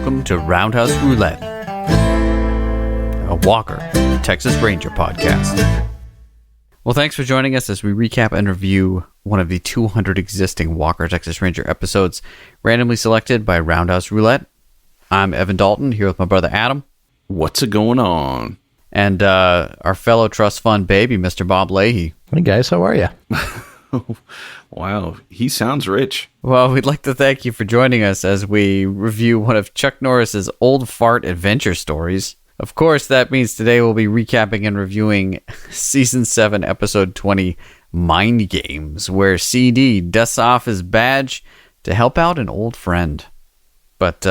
welcome to Roundhouse Roulette, a Walker, Texas Ranger podcast. Well, thanks for joining us as we recap and review one of the 200 existing Walker, Texas Ranger episodes randomly selected by Roundhouse Roulette. I'm Evan Dalton, here with my brother Adam. What's a going on? And our fellow trust fund baby, Mr. Bob Leahy. Hey guys, how are you? Wow, he sounds rich. Well, we'd like to thank you for joining us as we review one of Chuck Norris's old fart adventure stories. Of course, that means today we'll be recapping and reviewing Season 7, Episode 20, Mind Games, where CD dusts off his badge to help out an old friend. But,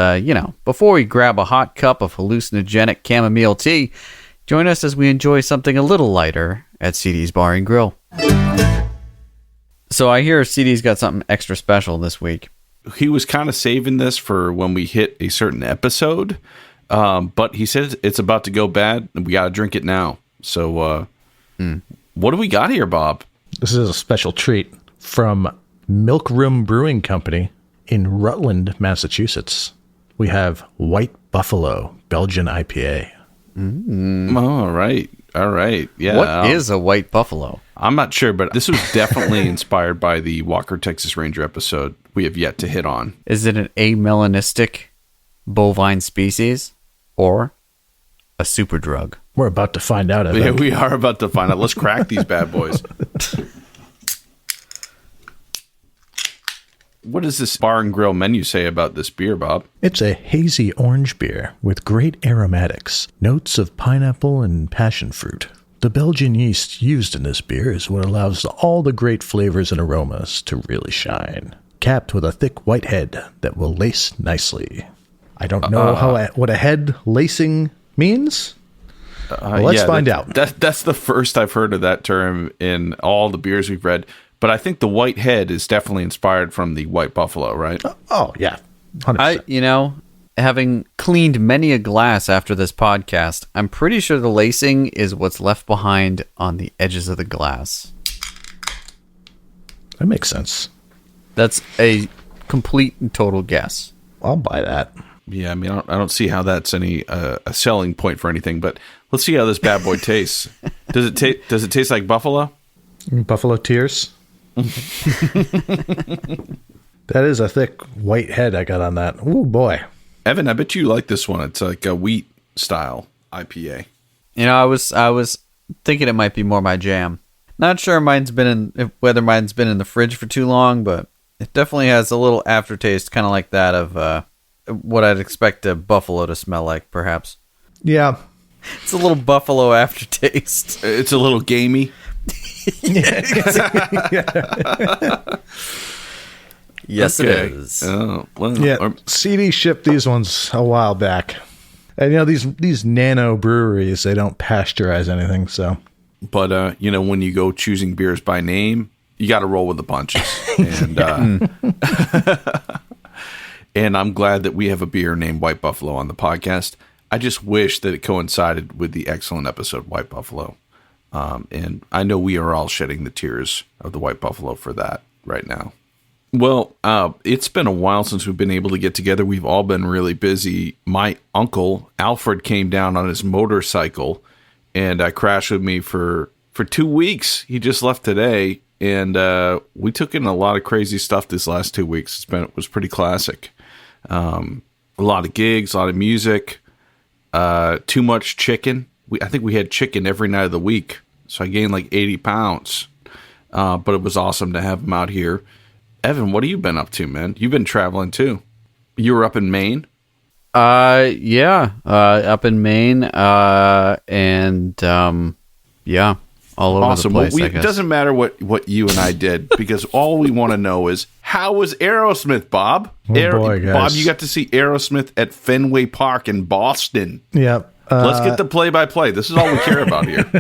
before we grab a hot cup of hallucinogenic chamomile tea, join us as we enjoy something a little lighter at CD's Bar and Grill. So I hear CD's got something extra special this week. He was kind of saving this for when we hit a certain episode, but he said it's about to go bad, and we got to drink it now. So what do we got here, Bob? This is a special treat from Milk Room Brewing Company in Rutland, Massachusetts. We have White Buffalo Belgian IPA. All right. Yeah. What is a White Buffalo? I'm not sure, but this was definitely inspired by the Walker, Texas Ranger episode we have yet to hit on. Is it an amelanistic bovine species or a superdrug? We're about to find out. Yeah, we are about to find out. Let's crack these bad boys. What does this bar and grill menu say about this beer, Bob? It's a hazy orange beer with great aromatics, notes of pineapple and passion fruit. The Belgian yeast used in this beer is what allows all the great flavors and aromas to really shine. Capped with a thick white head that will lace nicely. I don't know what a head lacing means. Let's find out. That's the first I've heard of that term in all the beers we've read. But I think the white head is definitely inspired from the White Buffalo, right? Oh, yeah. 100%. Having cleaned many a glass after this podcast, I'm pretty sure the lacing is what's left behind on the edges of the glass. That makes sense. That's a complete and total guess. I'll buy that. Yeah, I mean, I don't see how that's any a selling point for anything, but let's see how this bad boy tastes. Does it taste like buffalo? Buffalo tears? That is a thick white head I got on that. Ooh, boy. Evan, I bet you like this one. It's like a wheat style IPA. I was thinking it might be more my jam. Not sure whether mine's been in the fridge for too long, but it definitely has a little aftertaste, kind of like that of what I'd expect a buffalo to smell like, perhaps. Yeah. It's a little buffalo aftertaste. It's a little gamey. Yes, okay. It is. Oh, well, yeah, CD shipped these ones a while back. And, these nano breweries, they don't pasteurize anything, so. But, when you go choosing beers by name, you got to roll with the punches. And, and I'm glad that we have a beer named White Buffalo on the podcast. I just wish that it coincided with the excellent episode White Buffalo. And I know we are all shedding the tears of the White Buffalo for that right now. Well, it's been a while since we've been able to get together. We've all been really busy. My uncle, Alfred, came down on his motorcycle and crashed with me for 2 weeks. He just left today, and we took in a lot of crazy stuff this last 2 weeks. It was pretty classic. A lot of gigs, a lot of music, too much chicken. I think we had chicken every night of the week, so I gained like 80 pounds. But it was awesome to have him out here. Evan, what have you been up to, man? You've been traveling too. You were up in Maine? Yeah, up in Maine, and all over awesome. the place. Well, it doesn't matter what you and I did, because all we want to know is, how was Aerosmith, Bob? Boy, guys. Bob, you got to see Aerosmith at Fenway Park in Boston. Yep. Let's get the play-by-play. This is all we care about here.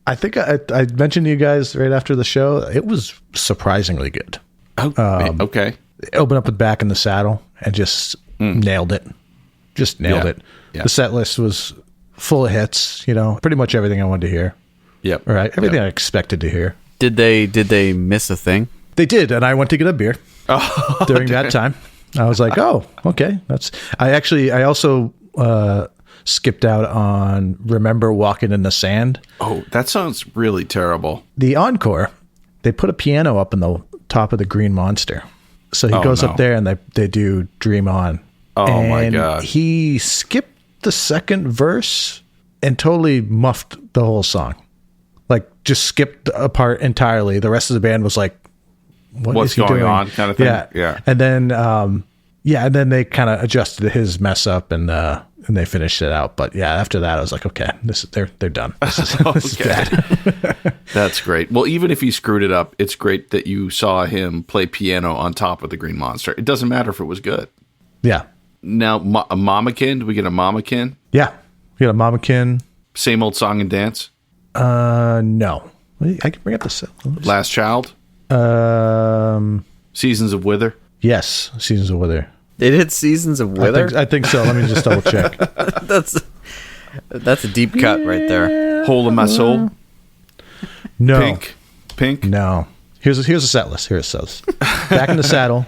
I think I mentioned to you guys right after the show, it was surprisingly good. Oh, okay. Opened up with Back in the Saddle and just nailed it. Just nailed it. Yeah. The set list was full of hits, pretty much everything I wanted to hear. Yep. All right. Everything I expected to hear. Did they miss a thing? They did, and I went to get a beer during that time. I was like, oh, okay. I also skipped out on Remember Walking in the Sand. Oh, that sounds really terrible. The encore, they put a piano up in the top of the Green Monster. So he goes up there and they do Dream On. Oh, my God. He skipped the second verse and totally muffed the whole song. Like, just skipped a part entirely. The rest of the band was like, what's going on kind of thing? Yeah. And then, and then they kind of adjusted his mess up and they finished it out. But yeah, after that, I was like, okay, they're done. This is bad. That's great. Well, even if he screwed it up, it's great that you saw him play piano on top of the Green Monster. It doesn't matter if it was good. Yeah. Now, a Mamakin? Did we get a Mamakin? Yeah. We got a Mamakin. Same old song and dance? No. I can bring up the Last Child? Seasons of Wither? Yes, Seasons of Wither. They did Seasons of Wither? I think so. Let me just double check. That's a deep cut right there. Hole in My Soul? No. Pink? No. Here's a set list. Here it says. Back in the Saddle.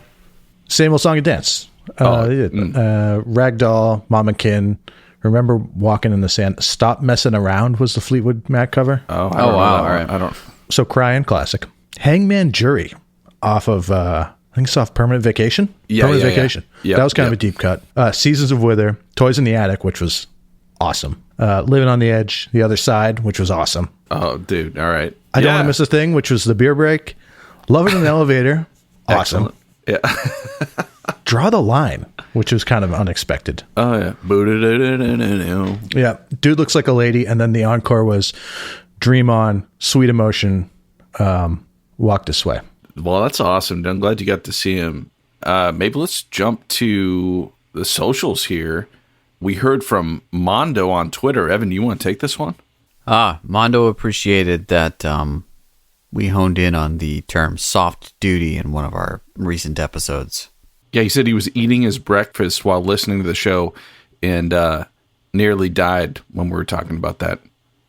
Same old song and dance. Ragdoll, Mamakin. Remember Walking in the Sand. Stop Messing Around was the Fleetwood Mac cover. Oh, wow. All right. I don't. So Crying, classic. Hangman Jury off of, I think it's off Permanent Vacation. Permanent Vacation. Yeah. That was kind of a deep cut. Seasons of Wither, Toys in the Attic, which was awesome. Living on the Edge, The Other Side, which was awesome. Oh, dude. All right. I Don't Want to Miss a Thing, which was The Beer Break. Love It in an Elevator. Awesome. Yeah. Draw the Line, which was kind of unexpected. Oh, yeah. Yeah. Dude Looks Like a Lady. And then the encore was Dream On, Sweet Emotion, Walk This Way. Well, that's awesome. I'm glad you got to see him. Maybe let's jump to the socials here. We heard from Mondo on Twitter. Evan, you want to take this one? Mondo appreciated that we honed in on the term soft duty in one of our recent episodes. Yeah, he said he was eating his breakfast while listening to the show and nearly died when we were talking about that.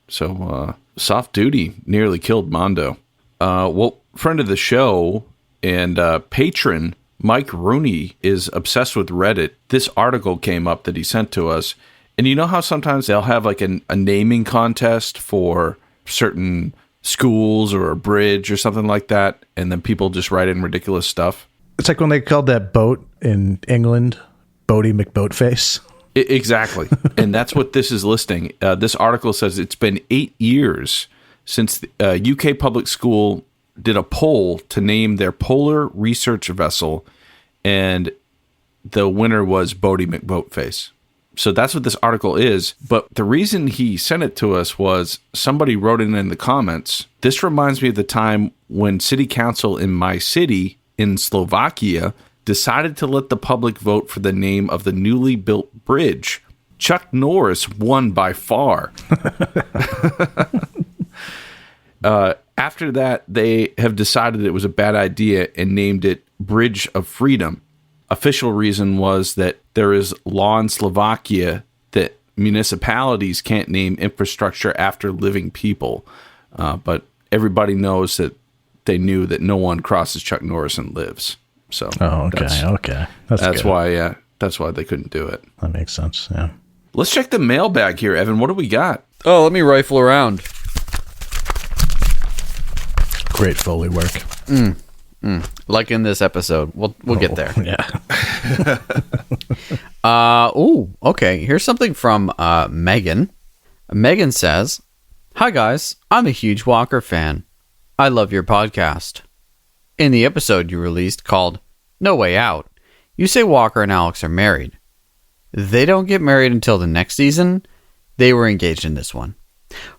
So, soft duty nearly killed Mondo. Well, friend of the show and patron Mike Rooney is obsessed with Reddit. This article came up that he sent to us. And you know how sometimes they'll have like a naming contest for certain schools or a bridge or something like that, and then people just write in ridiculous stuff? It's like when they called that boat in England, Boaty McBoatface. Exactly. And that's what this is listing. This article says it's been 8 years since the UK public school did a poll to name their polar research vessel, and the winner was Boaty McBoatface. So that's what this article is. But the reason he sent it to us was somebody wrote in the comments, "This reminds me of the time when city council in my city in Slovakia decided to let the public vote for the name of the newly built bridge. Chuck Norris won by far." After that, they have decided it was a bad idea and named it Bridge of Freedom. Official reason was that there is law in Slovakia that municipalities can't name infrastructure after living people. But everybody knows that they knew that no one crosses Chuck Norris and lives. So okay. That's why they couldn't do it. That makes sense, yeah. Let's check the mailbag here, Evan. What do we got? Oh, let me rifle around. Great Foley work. Like in this episode. We'll get there. Yeah. Okay. Here's something from Megan. Megan says, "Hi guys, I'm a huge Walker fan. I love your podcast. In the episode you released called No Way Out, you say Walker and Alex are married. They don't get married until the next season. They were engaged in this one.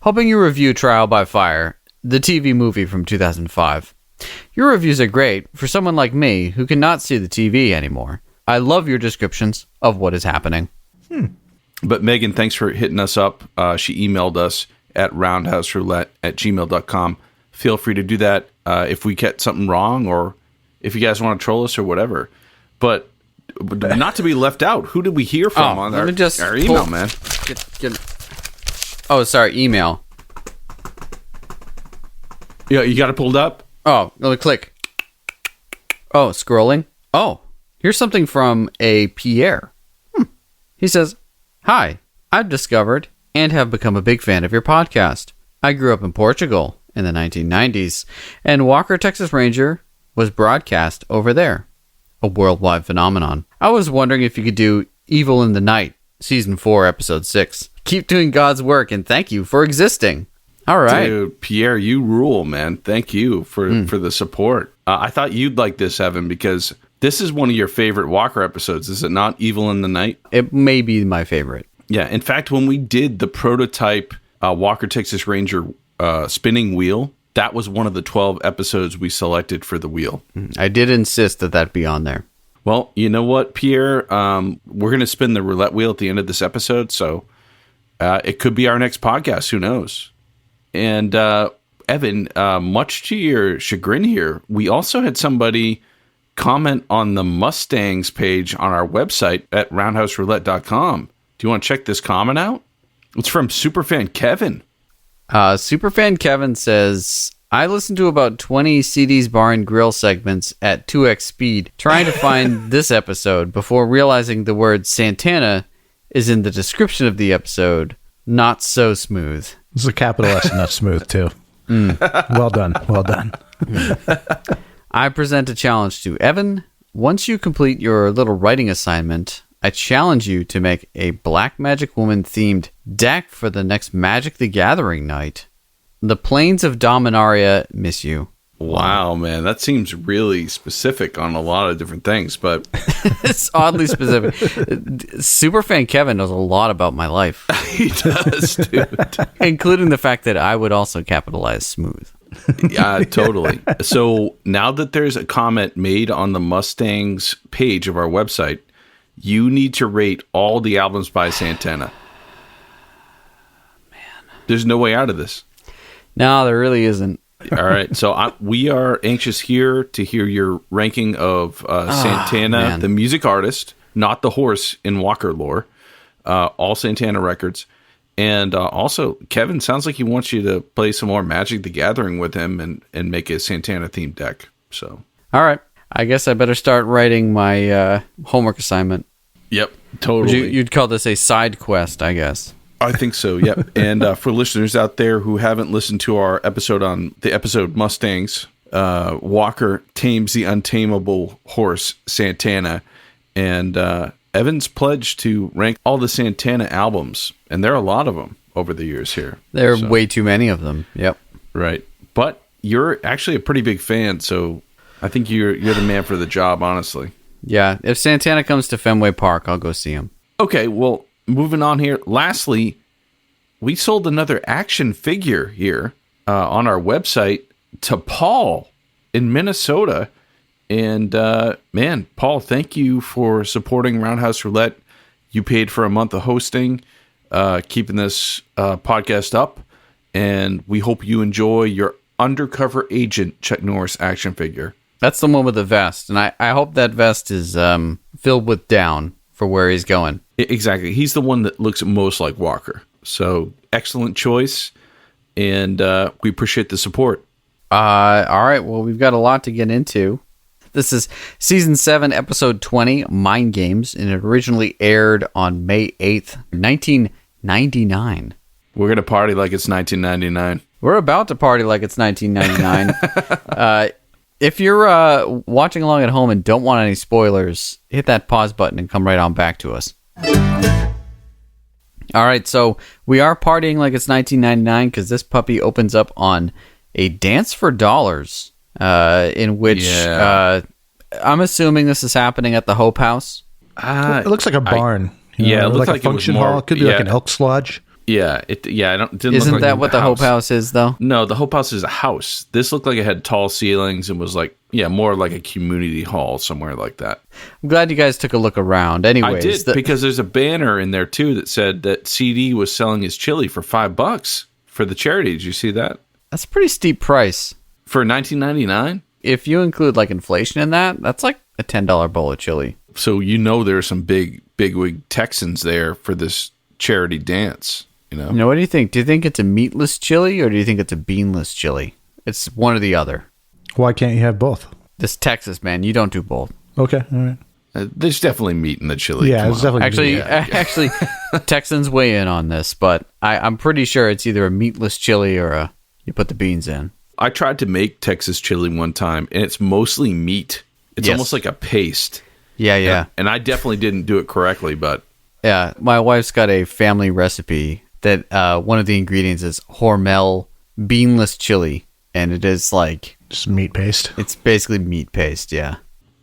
Hoping you review Trial by Fire, the TV movie from 2005. Your reviews are great for someone like me who cannot see the TV anymore. I love your descriptions of what is happening." But Megan, thanks for hitting us up. She emailed us at roundhouseroulette@gmail.com. Feel free to do that if we get something wrong or if you guys want to troll us or whatever. But not to be left out, who did we hear from on our email, man? Email. Yeah, you got it pulled up? Oh, let me click. Oh, scrolling. Oh, Here's something from a Pierre. He says, "Hi, I've discovered and have become a big fan of your podcast. I grew up in Portugal in the 1990s, and Walker, Texas Ranger was broadcast over there. A worldwide phenomenon. I was wondering if you could do Evil in the Night, Season 4, Episode 6. Keep doing God's work, and thank you for existing." All right. Dude, Pierre, you rule, man. Thank you for the support. I thought you'd like this, Evan, because this is one of your favorite Walker episodes, is it not? Evil in the Night? It may be my favorite. Yeah. In fact, when we did the prototype Walker, Texas Ranger spinning wheel, that was one of the 12 episodes we selected for the wheel. I did insist that be on there. Well, you know what, Pierre? We're going to spin the roulette wheel at the end of this episode, so it could be our next podcast. Who knows? And Evan, much to your chagrin here, we also had somebody comment on the Mustangs page on our website at roundhouseroulette.com. Do you want to check this comment out? It's from Superfan Kevin. Superfan Kevin says, "I listened to about 20 CD's Bar and Grill segments at 2x speed, trying to find this episode before realizing the word Santana is in the description of the episode. Not so smooth." This is a capital S and not smooth, too. Well done. Well done. I present a challenge to Evan. Once you complete your little writing assignment, I challenge you to make a Black Magic Woman themed deck for the next Magic the Gathering night. The Plains of Dominaria miss you. Wow, man, that seems really specific on a lot of different things, but It's oddly specific. Superfan Kevin knows a lot about my life, he does, dude. including the fact that I would also capitalize smooth. Yeah, totally. So now that there's a comment made on the Mustangs page of our website, you need to rate all the albums by Santana. Man, there's no way out of this. No, there really isn't. All right, so we are anxious here to hear your ranking of Santana, the music artist, not the horse in Walker lore, all Santana records. And also, Kevin sounds like he wants you to play some more Magic the Gathering with him and make a Santana-themed deck. So, all right, I guess I better start writing my homework assignment. Yep, totally. You'd call this a side quest, I guess. I think so, yep. And for listeners out there who haven't listened to our episode on the episode Mustangs, Walker tames the untamable horse, Santana. And Evan's pledged to rank all the Santana albums. And there are a lot of them over the years here. There are way too many of them, yep. Right. But you're actually a pretty big fan, so I think you're the man for the job, honestly. Yeah, if Santana comes to Fenway Park, I'll go see him. Okay, well, moving on here. Lastly, we sold another action figure here on our website to Paul in Minnesota. And man, Paul, thank you for supporting Roundhouse Roulette. You paid for a month of hosting, keeping this podcast up. And we hope you enjoy your undercover agent Chuck Norris action figure. That's the one with the vest. And I hope that vest is filled with down for where he's going. Exactly. He's the one that looks most like Walker. So excellent choice. And we appreciate the support. All right. Well, we've got a lot to get into. This is Season 7, Episode 20, Mind Games. And it originally aired on May 8th, 1999. We're going to party like it's 1999. We're about to party like it's 1999. If you're watching along at home and don't want any spoilers, hit that pause button and come right on back to us. All right, so we are partying like it's 1999 because this puppy opens up on a Dance for Dollars, in which I'm assuming this is happening at the Hope House. It looks like a barn. It looks like a function hall. It could be like an Elks Lodge. Yeah, didn't Isn't look like that what the Hope House is, though? No, the Hope House is a house. This looked like it had tall ceilings and was like, more like a community hall somewhere like that. I'm glad you guys took a look around. Anyways, I did, because there's a banner in there, too, that said that CD was selling his chili for $5 for the charity. Did you see that? That's a pretty steep price. For $19.99? If you include, like, inflation in that, that's like a $10 bowl of chili. So there are some bigwig Texans there for this charity dance. What do you think? Do you think it's a meatless chili or do you think it's a beanless chili? It's one or the other. Why can't you have both? This Texas, man, you don't do both. Okay, all right. There's definitely meat in the chili. Yeah, Come it's on. definitely Actually, Texans weigh in on this, but I'm pretty sure it's either a meatless chili or you put the beans in. I tried to make Texas chili one time, and it's mostly meat. It's Yes. almost like a paste. Yeah. And I definitely didn't do it correctly, but Yeah, my wife's got a family recipe that one of the ingredients is Hormel beanless chili, and it is like just meat paste. it's basically meat paste. Yeah,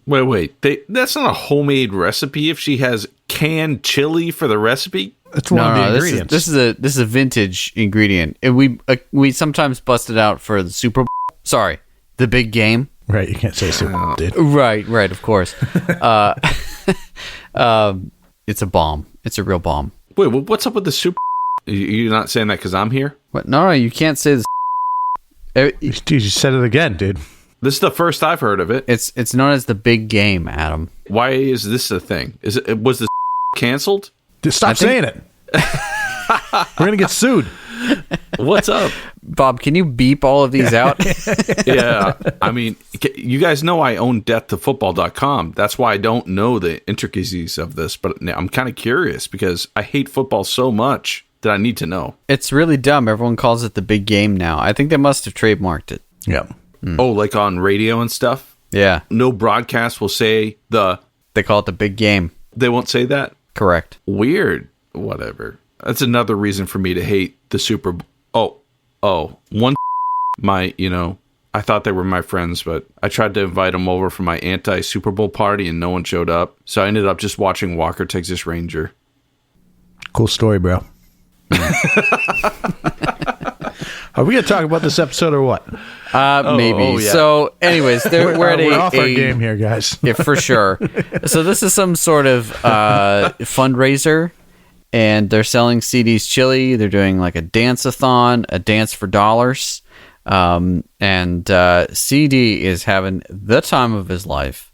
wait. That's not a homemade recipe. If she has canned chili for the recipe, That's one of the ingredients. This is a vintage ingredient, and we sometimes bust it out for the Super Bowl. Sorry, the big game. Right, you can't say Super dude. Right, of course. It's a bomb. It's a real bomb. wait, what's up with the super? You're not saying that because I'm here? What? No, you can't say this. Dude, you said it again, dude. This is the first I've heard of it. It's known as the big game, Adam. Why is this a thing? Was the canceled? Dude, stop saying it. We're going to get sued. What's up? Bob, can you beep all of these out? Yeah, I mean, you guys know I own deathtofootball.com. That's why I don't know the intricacies of this, but I'm kind of curious because I hate football so much that I need to know. It's really dumb. Everyone calls it the big game now. I think they must have trademarked it. Yeah. Oh, like on radio and stuff? Yeah, No broadcast will say they call it the big game. they won't say that? Correct. Weird. Whatever. That's another reason for me to hate the Super Bowl. One I thought they were my friends, but I tried to invite them over for my anti-Super Bowl party and no one showed up. So I ended up just watching Walker, Texas Ranger. Cool story, bro. Are we going to talk about this episode or what? Maybe. yeah. So, anyways, we're at We're off our a game here, guys. yeah, for sure. So this is some sort of fundraiser, and they're selling CD's chili. They're doing like a dance-a-thon, a dance for dollars. And CD is having the time of his life,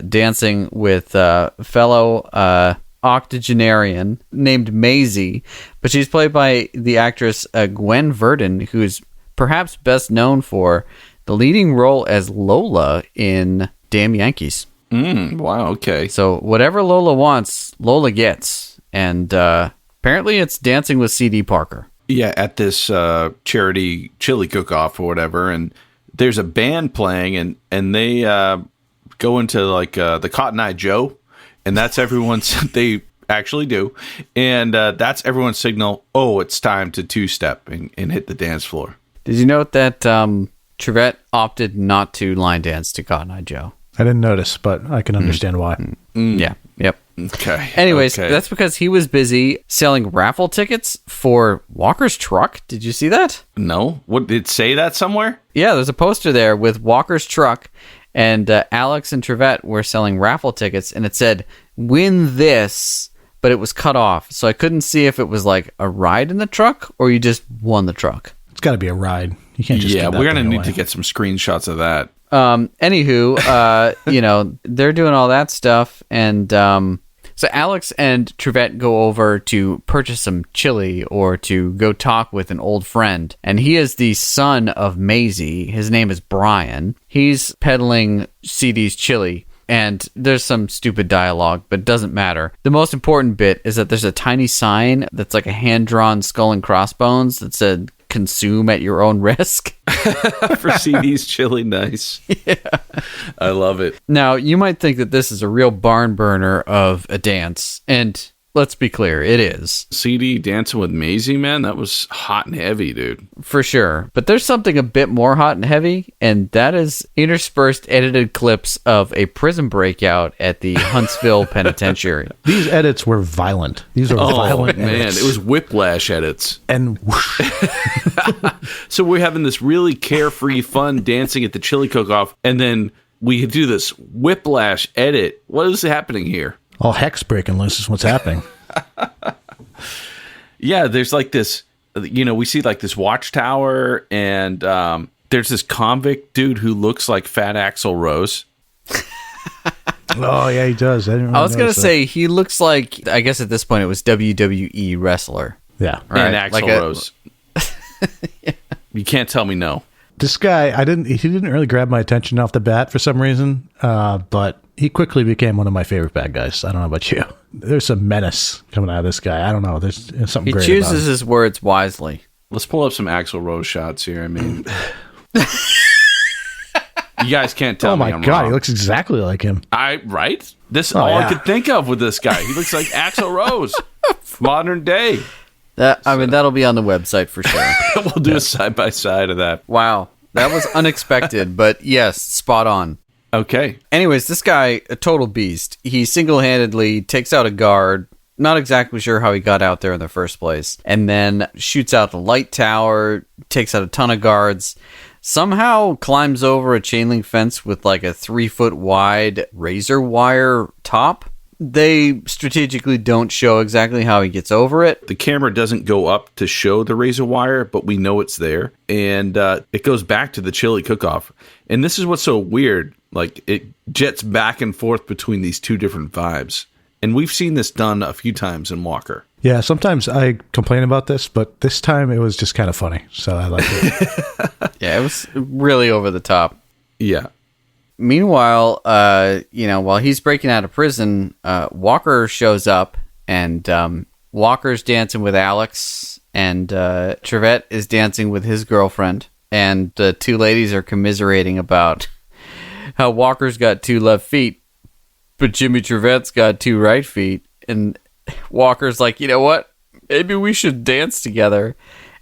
dancing with fellow octogenarian named Maisie, but she's played by the actress Gwen Verdon, who's perhaps best known for the leading role as Lola in Damn Yankees. Wow, okay. So whatever Lola wants, Lola gets. And apparently it's dancing with CD Parker. Yeah, at this charity chili cook-off or whatever, and there's a band playing, and they go into like the Cotton Eye Joe, and that's everyone's. They actually do, and that's everyone's signal. Oh, it's time to two-step and hit the dance floor. Did you note that Trevette opted not to line dance to Cotton Eye Joe? I didn't notice, but I can understand why. Yeah, yep. Okay. Anyways, okay. that's because he was busy selling raffle tickets for Walker's truck. Did you see that? No. What did it say that somewhere? Yeah, there's a poster there with Walker's truck, and Alex and Trevette were selling raffle tickets, and it said, "Win this," but it was cut off, so I couldn't see if it was like a ride in the truck or you just won the truck. It's got to be a ride. You can't just Yeah, give that we're gonna thing need away. to get some screenshots of that. Anywho, they're doing all that stuff, and so Alex and Trevette go over to purchase some chili or to go talk with an old friend, and he is the son of Maisie. His name is Brian. He's peddling CD's chili, and there's some stupid dialogue, but it doesn't matter. The most important bit is that there's a tiny sign that's like a hand-drawn skull and crossbones that said, "Consume at your own risk." For CD's chili, nice. Yeah. I love it. Now, you might think that this is a real barn burner of a dance, and let's be clear, it is. CD dancing with Maisie, man, that was hot and heavy, dude. For sure. But there's something a bit more hot and heavy, and that is interspersed edited clips of a prison breakout at the Huntsville Penitentiary. These edits were violent. These are violent man, edits. it was whiplash edits. And whoosh. So we're having this really carefree, fun dancing at the chili cook-off, and then we do this whiplash edit. What is happening here? all heck's breaking loose is what's happening. Yeah, there's like this, we see like this watchtower, and there's this convict dude who looks like Fat Axl Rose. Oh, yeah, he does. I was going to say, he looks like, I guess at this point it was WWE wrestler. Yeah. And Right, Axl like Rose. Yeah. You can't tell me no. This guy, he didn't really grab my attention off the bat for some reason, but he quickly became one of my favorite bad guys. I don't know about you. There's some menace coming out of this guy. I don't know. There's something He great chooses about him. his words wisely. Let's pull up some Axl Rose shots here. I mean, you guys can't tell Oh me my I'm God, wrong. he looks exactly like him. Right? This is all yeah. I could think of with this guy. He looks like Axl Rose, modern day. That'll be on the website for sure. We'll do a side by side of that. Wow. That was unexpected, but yes, spot on. Okay. Anyways, this guy, a total beast. He single-handedly takes out a guard. Not exactly sure how he got out there in the first place. And then shoots out the light tower, takes out a ton of guards. Somehow climbs over a chain link fence with like a 3-foot wide razor wire top. They strategically don't show exactly how he gets over it. The camera doesn't go up to show the razor wire, but we know it's there. And it goes back to the chili cook-off. And this is what's so weird. Like, it jets back and forth between these two different vibes. And we've seen this done a few times in Walker. Yeah, sometimes I complain about this, but this time it was just kind of funny. So I liked it. Yeah, it was really over the top. Yeah. Meanwhile, while he's breaking out of prison, Walker shows up, and Walker's dancing with Alex, and Trevette is dancing with his girlfriend, and the two ladies are commiserating about how Walker's got 2 left feet, but Jimmy Trevette's got 2 right feet, and Walker's like, you know what? Maybe we should dance together.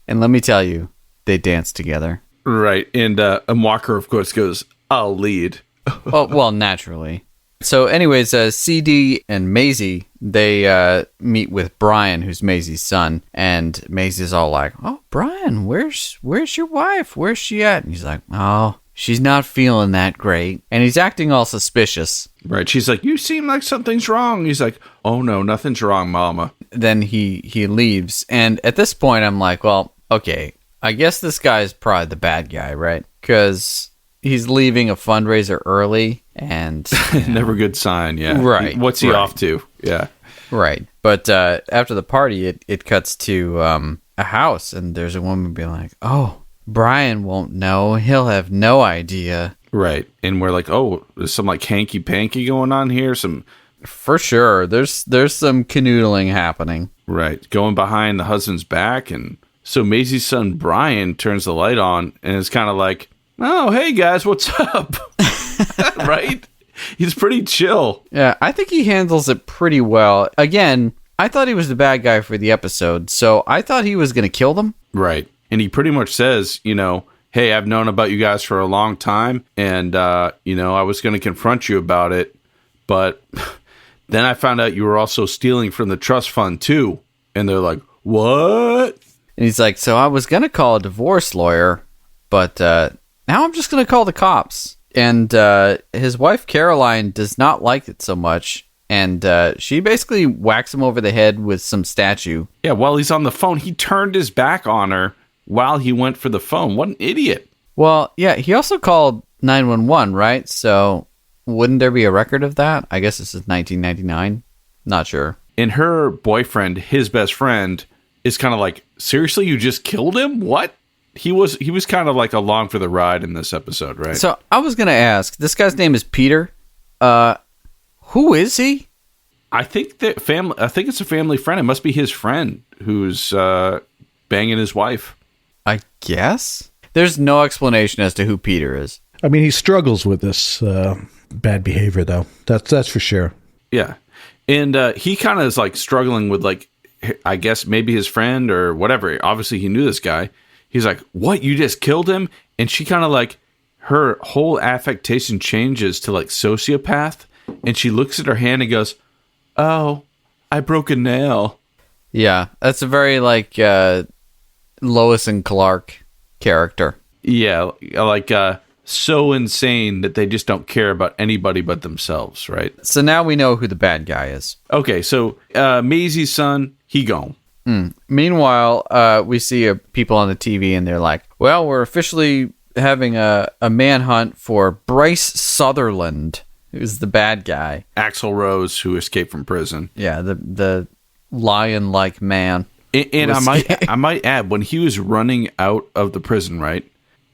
And let me tell you, they dance together. Right. And Walker, of course, goes, I'll lead. Well, naturally. So anyways, CD and Maisie, they meet with Brian, who's Maisie's son. And Maisie's all like, oh, Brian, where's your wife? Where's she at? And he's like, oh, she's not feeling that great. And he's acting all suspicious. Right. She's like, you seem like something's wrong. He's like, oh, no, nothing's wrong, Mama. Then he leaves. And at this point, I'm like, well, okay, I guess this guy's probably the bad guy, right? Because he's leaving a fundraiser early, and never good sign. Yeah. Right. What's he right. off to? Yeah. Right. But after the party, it cuts to a house, and there's a woman being like, oh, Brian won't know. He'll have no idea. Right. And we're like, oh, there's some like hanky panky going on here. For sure. There's some canoodling happening. Right. Going behind the husband's back. And so Maisie's son, Brian, turns the light on and is kind of like, oh, hey guys, what's up? Right? He's pretty chill. Yeah, I think he handles it pretty well. Again, I thought he was the bad guy for the episode, so I thought he was going to kill them. Right. And he pretty much says, hey, I've known about you guys for a long time, and, I was going to confront you about it, but then I found out you were also stealing from the trust fund, too. And they're like, what? And he's like, so I was going to call a divorce lawyer, but now I'm just going to call the cops. And his wife, Caroline, does not like it so much, and she basically whacks him over the head with some statue. Yeah, while he's on the phone, he turned his back on her while he went for the phone. What an idiot. Well, yeah, he also called 911, right? So wouldn't there be a record of that? I guess this is 1999. Not sure. And her boyfriend, his best friend, is kind of like, seriously, you just killed him? What? He was kind of like along for the ride in this episode, right? So I was going to ask, this guy's name is Peter. Who is he? I think it's a family friend. It must be his friend who's banging his wife. I guess. There's no explanation as to who Peter is. I mean, he struggles with this bad behavior, though. That's for sure. Yeah. And he kind of is like struggling with like, I guess maybe his friend or whatever. Obviously, he knew this guy. He's like, what? You just killed him? And she kind of like, her whole affectation changes to like sociopath. And she looks at her hand and goes, oh, I broke a nail. Yeah, that's a very like Lois and Clark character. Yeah, like so insane that they just don't care about anybody but themselves, right? So now we know who the bad guy is. Okay, so Maisie's son, he gone. Meanwhile, we see people on the TV, and they're like, well, we're officially having a manhunt for Bryce Sutherland, who's the bad guy. Axl Rose, who escaped from prison. Yeah, the lion-like man. And I might add, when he was running out of the prison, right,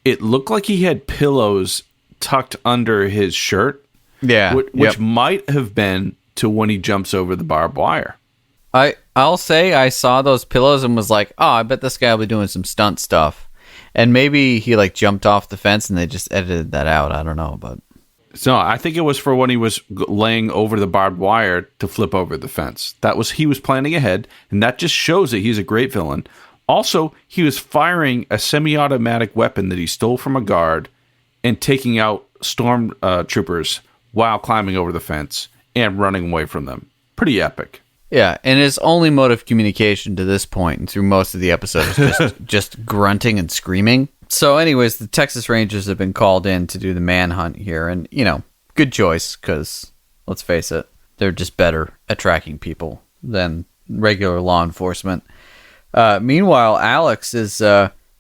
it looked like he had pillows tucked under his shirt. Yeah. Which might have been to when he jumps over the barbed wire. I'll say I saw those pillows and was like, oh, I bet this guy will be doing some stunt stuff. And maybe he like jumped off the fence and they just edited that out. I don't know, but... So I think it was for when he was laying over the barbed wire to flip over the fence. He was planning ahead, and that just shows that he's a great villain. Also, he was firing a semi-automatic weapon that he stole from a guard and taking out storm troopers while climbing over the fence and running away from them. Pretty epic. Yeah, and his only mode of communication to this point and through most of the episode is just grunting and screaming. So anyways, the Texas Rangers have been called in to do the manhunt here. And, good choice because, let's face it, they're just better at tracking people than regular law enforcement. Meanwhile, Alex is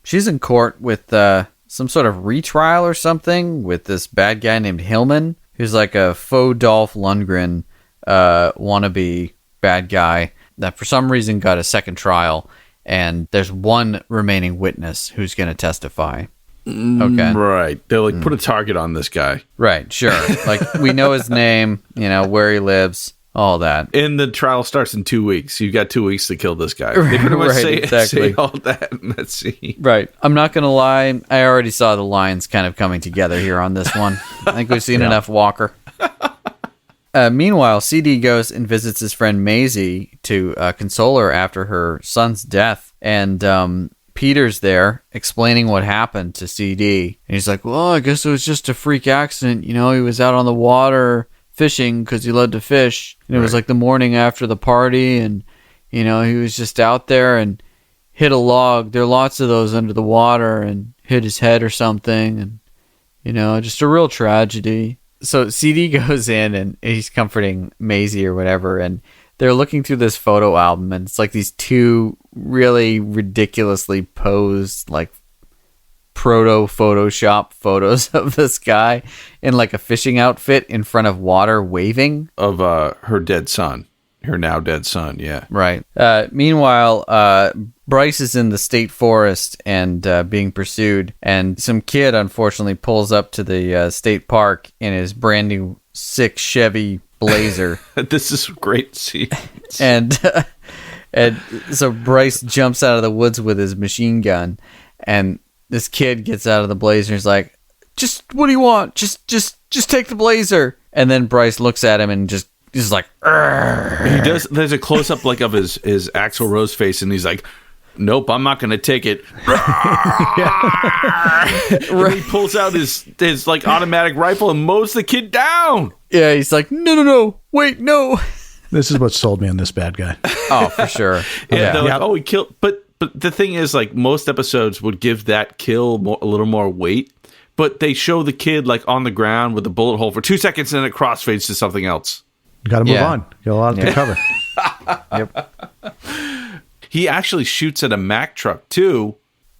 she's in court with some sort of retrial or something with this bad guy named Hillman, who's like a faux Dolph Lundgren wannabe bad guy that for some reason got a second trial. And there's one remaining witness who's going to testify. Okay. Right. They're like, put a target on this guy. Right, sure. Like, we know his name, where he lives, all that. And the trial starts in 2 weeks. You've got 2 weeks to kill this guy. They pretty much say all that in that scene. Right. I'm not going to lie. I already saw the lines kind of coming together here on this one. I think we've seen enough Walker. Meanwhile, CD goes and visits his friend Maisie to console her after her son's death. And Peter's there explaining what happened to CD. And he's like, well, I guess it was just a freak accident. He was out on the water fishing because he loved to fish. And it was like the morning after the party. And, he was just out there and hit a log. There are lots of those under the water and hit his head or something. And, just a real tragedy. So CD goes in and he's comforting Maisie or whatever, and they're looking through this photo album, and it's like these two really ridiculously posed, like proto-Photoshop photos of this guy in like a fishing outfit in front of water waving. Of her dead son. Her now dead son, yeah. Right. Meanwhile, Bryce is in the state forest and being pursued, and some kid unfortunately pulls up to the state park in his brand new sick Chevy Blazer. This is a great scene. and so Bryce jumps out of the woods with his machine gun, and this kid gets out of the Blazer and is like, "Just what do you want? Just take the Blazer." And then Bryce looks at him and just. He's like, "Arr." He does. There's a close up like of his Axl Rose face, and he's like, "Nope, I'm not going to take it." And he pulls out his like automatic rifle and mows the kid down. Yeah, he's like, "No, wait, no." This is what sold me on this bad guy. Oh, for sure. Yeah, they're like, "Oh, he killed." But the thing is, like, most episodes would give that kill a little more weight, but they show the kid like on the ground with a bullet hole for 2 seconds, and then it crossfades to something else. You got to move on. Got a lot to cover. Yep. He actually shoots at a Mack truck too,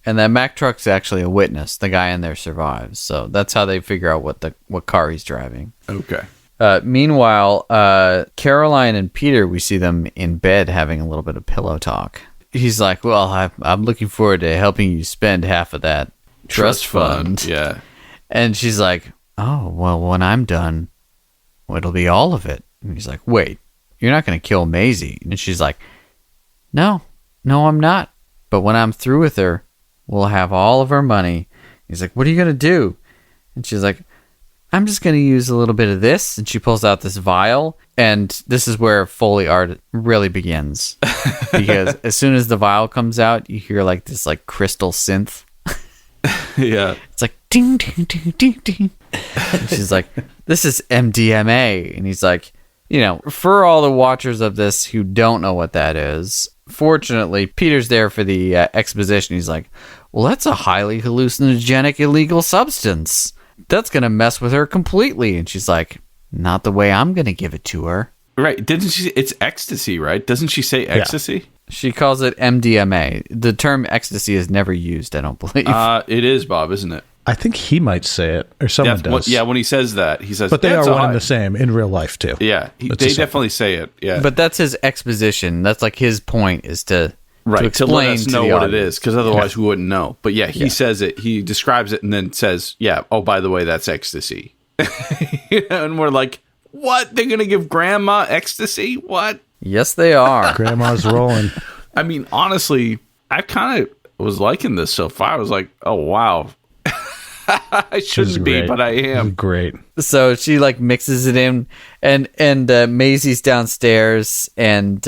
and that Mack truck's actually a witness. The guy in there survives, so that's how they figure out what car he's driving. Okay. Meanwhile, Caroline and Peter, we see them in bed having a little bit of pillow talk. He's like, "Well, I'm looking forward to helping you spend half of that trust fund." Yeah. And she's like, "Oh, well, when I'm done, it'll be all of it." And he's like, "Wait, you're not going to kill Maisie?" And she's like, No, I'm not. But when I'm through with her, we'll have all of her money." He's like, "What are you going to do?" And she's like, "I'm just going to use a little bit of this." And she pulls out this vial. And this is where Foley art really begins. Because as soon as the vial comes out, you hear like this like crystal synth. Yeah. It's like ding, ding, ding, ding, ding. And she's like, "This is MDMA." And he's like, for all the watchers of this who don't know what that is, fortunately, Peter's there for the exposition. He's like, "Well, that's a highly hallucinogenic illegal substance. That's going to mess with her completely." And she's like, "Not the way I'm going to give it to her." Right. Didn't she? It's ecstasy, right? Doesn't she say ecstasy? Yeah. She calls it MDMA. The term ecstasy is never used, I don't believe. It is, Bob, isn't it? I think he might say it, or someone does. Yeah, when he says that, he says, but they are one and the same in real life, too. Yeah, they definitely say it, yeah. But that's his exposition. That's like his point is to Right, to let explain us to know the what audience. it is, because otherwise we wouldn't know. But yeah, he says it, he describes it, and then says, yeah, oh, by the way, that's ecstasy. And we're like, what? They're going to give Grandma ecstasy? What? Yes, they are. Grandma's rolling. I mean, honestly, I kind of was liking this so far. I was like, oh, wow. I shouldn't be, but I am. Great. So she like mixes it in, and Maisie's downstairs, and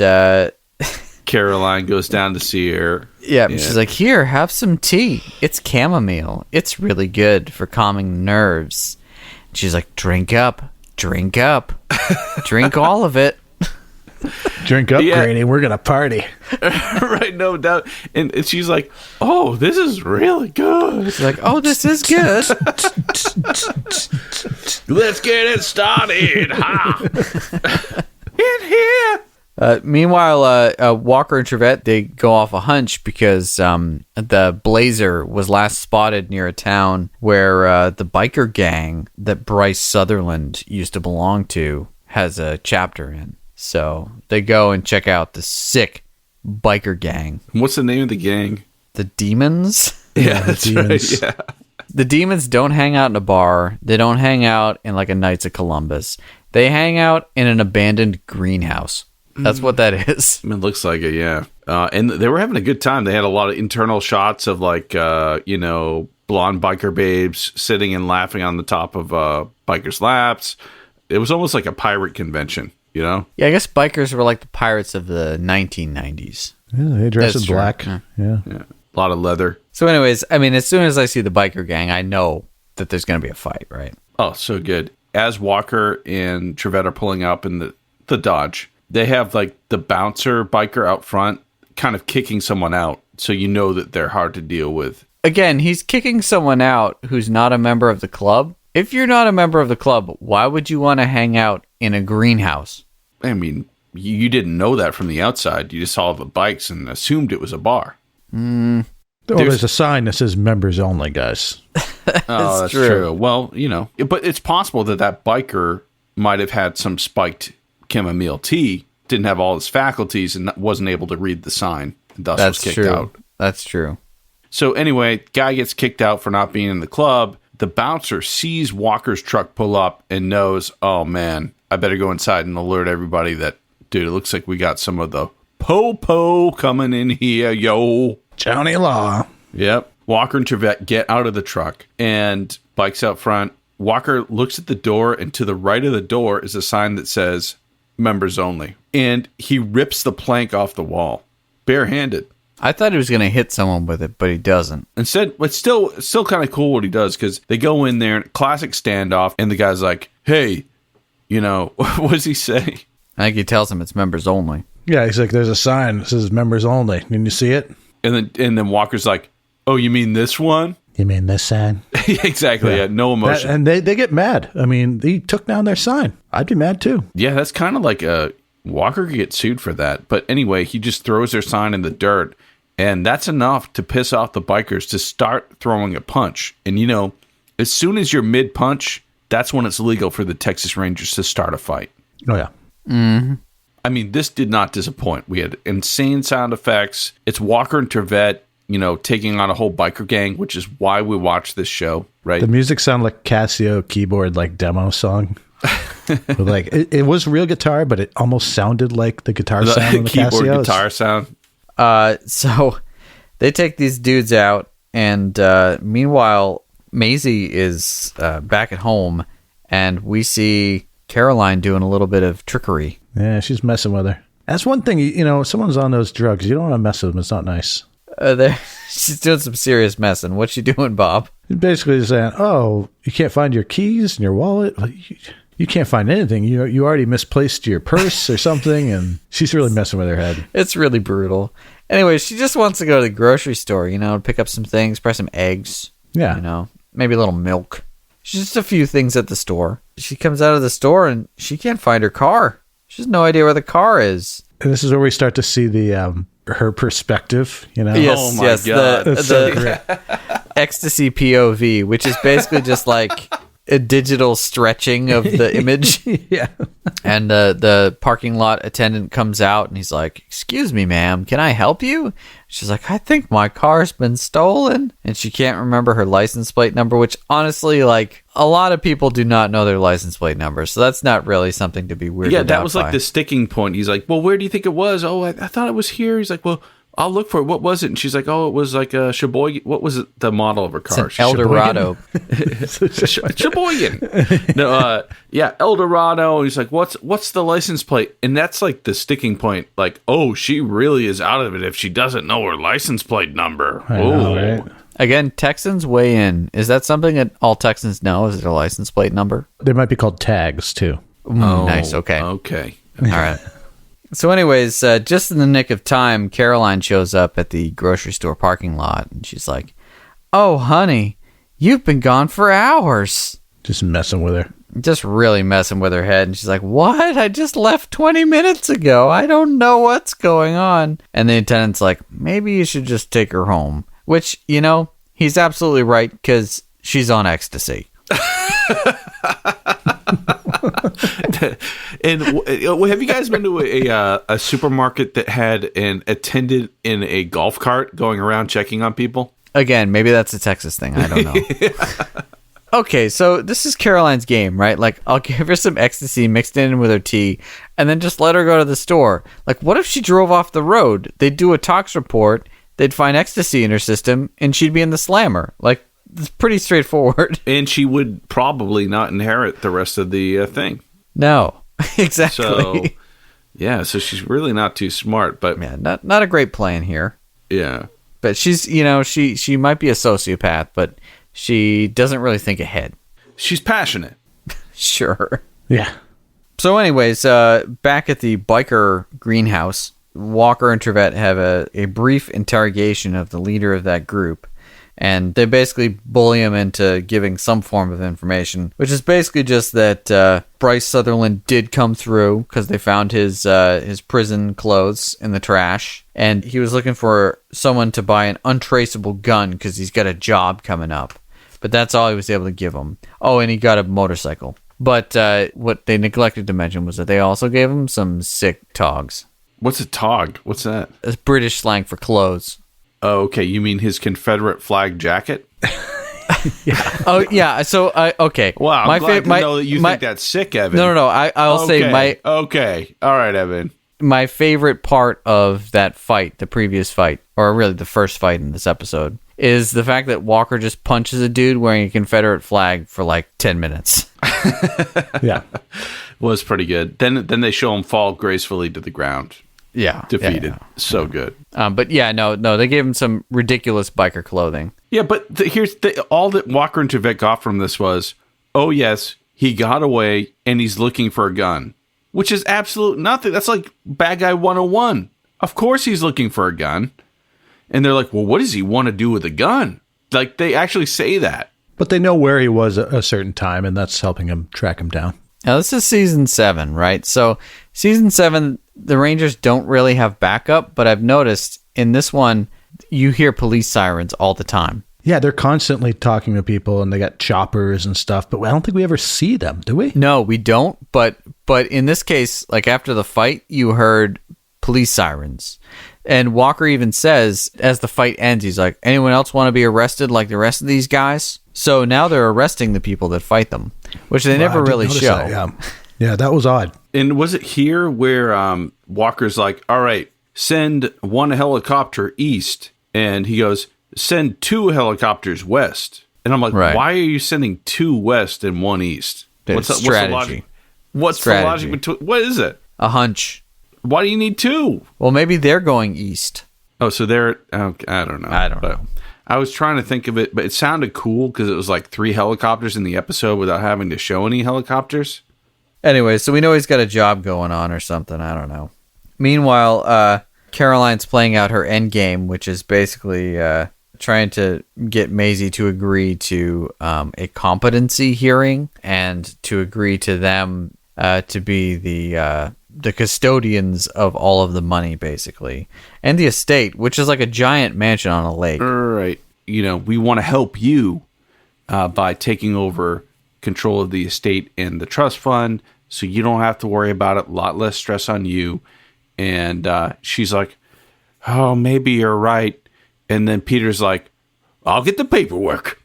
Caroline goes down to see her. yeah, she's like, here, have some tea. It's chamomile. It's really good for calming nerves. She's like, drink up, drink all of it. Drink up, Granny. We're going to party. Right, no doubt. And she's like, oh, this is really good. She's like, oh, this is good. Let's get it started. Ha! In here. Meanwhile, Walker and Trevette, they go off a hunch because the Blazer was last spotted near a town where the biker gang that Bryce Sutherland used to belong to has a chapter in. So they go and check out the sick biker gang. What's the name of the gang? The Demons? Yeah, that's Demons. right. Yeah. The Demons don't hang out in a bar. They don't hang out in like a Knights of Columbus. They hang out in an abandoned greenhouse. That's what that is. It looks like it, yeah. And they were having a good time. They had a lot of internal shots of like, blonde biker babes sitting and laughing on the top of bikers' laps. It was almost like a pirate convention, you know? Yeah, I guess bikers were like the pirates of the 1990s. Yeah, they dress That's in true. black. Yeah. Yeah. A lot of leather. So anyways, I mean, as soon as I see the biker gang, I know that there's going to be a fight, right? Oh, so good. As Walker and Trevette are pulling up in the Dodge, they have like the bouncer biker out front kind of kicking someone out. So you know that they're hard to deal with. Again, he's kicking someone out who's not a member of the club. If you're not a member of the club, why would you want to hang out in a greenhouse? I mean, you didn't know that from the outside. You just saw the bikes and assumed it was a bar. Oh, there's a sign that says members only, guys. Oh, that's true. Well, but it's possible that biker might have had some spiked chamomile tea, didn't have all his faculties, and wasn't able to read the sign, and thus was kicked out. That's true. So anyway, guy gets kicked out for not being in the club. The bouncer sees Walker's truck pull up and knows, oh man, I better go inside and alert everybody that, dude, it looks like we got some of the po-po coming in here, yo. Johnny Law. Yep. Walker and Trevette get out of the truck and bikes out front. Walker looks at the door, and to the right of the door is a sign that says members only. And he rips the plank off the wall, barehanded. I thought he was going to hit someone with it, but he doesn't. Instead, it's still kind of cool what he does, because they go in there, classic standoff, and the guy's like, hey, what does he say? I think he tells him it's members only. Yeah, he's like, there's a sign that says members only. Can you see it? And then Walker's like, oh, you mean this one? You mean this sign? Exactly. Yeah, no emotion. And they get mad. I mean, they took down their sign. I'd be mad too. Yeah, that's kind of like Walker could get sued for that. But anyway, he just throws their sign in the dirt, and that's enough to piss off the bikers to start throwing a punch. And as soon as you're mid-punch, that's when it's legal for the Texas Rangers to start a fight. Oh, yeah. Mm-hmm. I mean, this did not disappoint. We had insane sound effects. It's Walker and Trevette, taking on a whole biker gang, which is why we watch this show, right? The music sounded like Casio keyboard, like demo song. Like it was real guitar, but it almost sounded like the guitar sound on the keyboard Casios. guitar sound. So they take these dudes out, and meanwhile, Maisie is back at home, and we see Caroline doing a little bit of trickery. Yeah, she's messing with her. That's one thing, someone's on those drugs. You don't want to mess with them. It's not nice. She's doing some serious messing. What's she doing, Bob? Basically saying, oh, you can't find your keys and your wallet. You can't find anything. You already misplaced your purse or something, and she's really messing with her head. It's really brutal. Anyway, she just wants to go to the grocery store, pick up some things, buy some eggs. Yeah. Maybe a little milk. She's just a few things at the store. She comes out of the store, and she can't find her car. She has no idea where the car is. And this is where we start to see the her perspective, Yes, Oh my God. the Ecstasy POV, which is basically just like a digital stretching of the image. Yeah. And the parking lot attendant comes out and he's like, "Excuse me, ma'am, can I help you?" She's like, "I think my car's been stolen." And she can't remember her license plate number, which honestly, like, a lot of people do not know their license plate number. So that's not really something to be weirded out that was by. like the sticking point. He's like, "Well, where do you think it was?" "Oh, I thought it was here." He's like, "Well, I'll look for it. What was it?" And she's like, "Oh, it was like a Sheboygan." What was it? The model of her car? It's an Eldorado. Sheboygan. No, Eldorado. And he's like, "What's the license plate?" And that's like the sticking point. Like, oh, she really is out of it if she doesn't know her license plate number. I know, right? Again, Texans weigh in. Is that something that all Texans know? Is it a license plate number? They might be called tags, too. Nice. Okay. Okay. All right. So anyways, just in the nick of time, Caroline shows up at the grocery store parking lot, and she's like, "Oh, honey, you've been gone for hours." Just messing with her. Just really messing with her head. And she's like, "What? I just left 20 minutes ago. I don't know what's going on." And the attendant's like, "Maybe you should just take her home." Which, you know, he's absolutely right, because she's on ecstasy. And have you guys been to a supermarket that had an attendant in a golf cart going around checking on people? Again, maybe that's a Texas thing. I don't know. Okay, so this is Caroline's game, right? Like, I'll give her some ecstasy mixed in with her tea, and then just let her go to the store. Like, what if she drove off the road? They'd do a tox report, they'd find ecstasy in her system, and she'd be in the slammer. Like, it's pretty straightforward. And she would probably not inherit the rest of the thing. No, exactly. So, yeah, so she's really not too smart, but yeah, not a great plan here. yeah. But she's, you know, she might be a sociopath, but she doesn't really think ahead. She's passionate. Sure. Yeah. So anyways, back at the biker greenhouse, Walker and Trevette have a brief interrogation of the leader of that group. And they basically bully him into giving some form of information, which is basically just that Bryce Sutherland did come through because they found his prison clothes in the trash. And he was looking for someone to buy an untraceable gun because he's got a job coming up. But that's all he was able to give him. Oh, and he got a motorcycle. But what they neglected to mention was that they also gave him some sick togs. What's a tog? What's that? It's British slang for clothes. Oh, okay. You mean his Confederate flag jacket? Oh, yeah. So, okay. Wow, I'm glad to know that you think that's sick, Evan. No. I'll say my... Okay. All right, Evan. My favorite part of that fight, the previous fight, or really the first fight in this episode, is the fact that Walker just punches a dude wearing a Confederate flag for like 10 minutes. Yeah. Was pretty good. Then they show him fall gracefully to the ground. Yeah. Defeated. Yeah. So good. But yeah, no, they gave him some ridiculous biker clothing. Yeah, but here's all that Walker and Trevette got from this was, oh yes, he got away and he's looking for a gun, which is absolute nothing. That's like Bad Guy 101. Of course he's looking for a gun. And they're like, well, what does he want to do with a gun? Like, they actually say that. But they know where he was at a certain time, and that's helping him track him down. Now, this is season 7, right? So, season 7, the Rangers don't really have backup, but I've noticed in this one, you hear police sirens all the time. Yeah, they're constantly talking to people, and they got choppers and stuff, but I don't think we ever see them, do we? No, we don't, but in this case, like after the fight, you heard police sirens. And Walker even says, as the fight ends, he's like, anyone else want to be arrested like the rest of these guys? So now they're arresting the people that fight them, which they never really show. That, yeah, that was odd. And was it here where Walker's like, all right, send one helicopter east. And he goes, send 2 helicopters west. And I'm like, why are you sending 2 west and 1 east? What's the logic? What's the logic between, what is it? A hunch. Why do you need 2? Well, maybe they're going east. Oh, so they're, I don't know. I don't know. I was trying to think of it, but it sounded cool because it was like 3 helicopters in the episode without having to show any helicopters. Anyway, so we know he's got a job going on or something. I don't know. Meanwhile, Caroline's playing out her end game, which is basically trying to get Maisie to agree to a competency hearing and to agree to them to be the custodians of all of the money, basically, and the estate, which is like a giant mansion on a lake. Right. You know, we want to help you by taking over control of the estate and the trust fund, so you don't have to worry about it. A lot less stress on you. And she's like, oh, maybe you're right. And then Peter's like, I'll get the paperwork.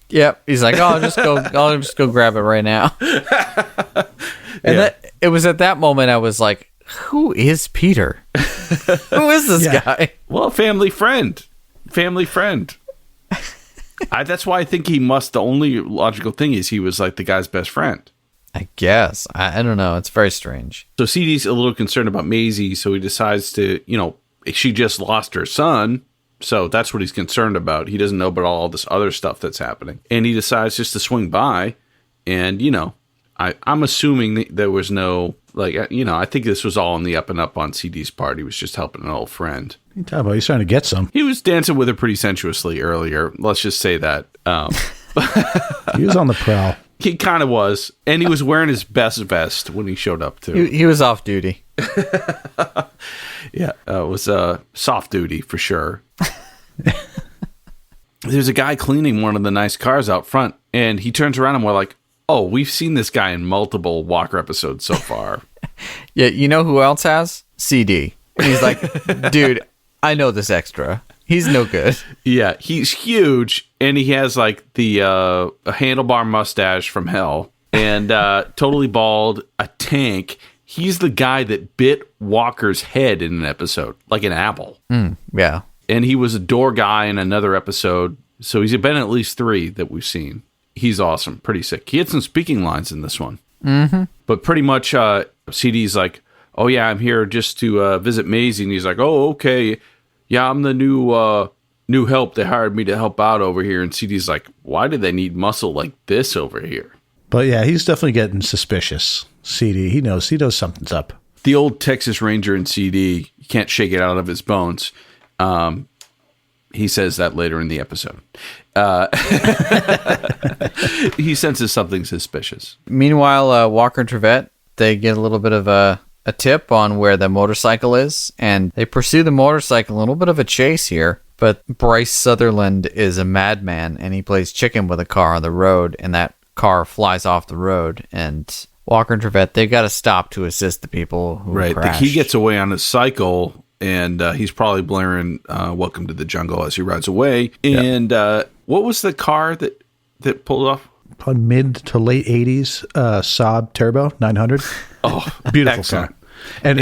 Yep. He's like, oh, I'll just go grab it right now. And it was at that moment I was like, who is Peter? Who is this guy? Well, family friend. That's why I think the only logical thing is he was like the guy's best friend. I guess. I don't know. It's very strange. So CD's a little concerned about Maisie, so he decides to, she just lost her son. So that's what he's concerned about. He doesn't know about all this other stuff that's happening. And he decides just to swing by. And, I'm assuming that there was no, I think this was all on the up and up on CD's part. He was just helping an old friend. What are you talking about? He's trying to get some. He was dancing with her pretty sensuously earlier. Let's just say that. He was on the prowl. He kind of was. And he was wearing his best vest when he showed up, too. He was off duty. Yeah, it was soft duty for sure. There's a guy cleaning one of the nice cars out front, and he turns around and we're like, oh, we've seen this guy in multiple Walker episodes so far. Yeah, you know who else has? CD. And he's like, dude, I know this extra. He's no good. Yeah, he's huge, and he has like the a handlebar mustache from hell, and totally bald, a tank. He's the guy that bit Walker's head in an episode, like an apple. Yeah. And he was a door guy in another episode. So he's been in at least 3 that we've seen. He's awesome. Pretty sick. He had some speaking lines in this one. Mm-hmm. But pretty much CD's like, oh, yeah, I'm here just to visit Maisie. And he's like, oh, okay. Yeah, I'm the new help. They hired me to help out over here. And CD's like, why do they need muscle like this over here? But yeah, he's definitely getting suspicious. CD, he knows something's up. The old Texas Ranger in CD, you can't shake it out of his bones. He says that later in the episode. He senses something suspicious. Meanwhile, Walker and Trevette, they get a little bit of a tip on where the motorcycle is, and they pursue the motorcycle. A little bit of a chase here, but Bryce Sutherland is a madman, and he plays chicken with a car on the road, and that car flies off the road, and Walker and Trevette, they got to stop to assist the people who crashed. He gets away on his cycle, and he's probably blaring Welcome to the Jungle as he rides away. And what was the car that pulled off? Probably mid to late 80s Saab Turbo 900. Oh, beautiful excellent. car. And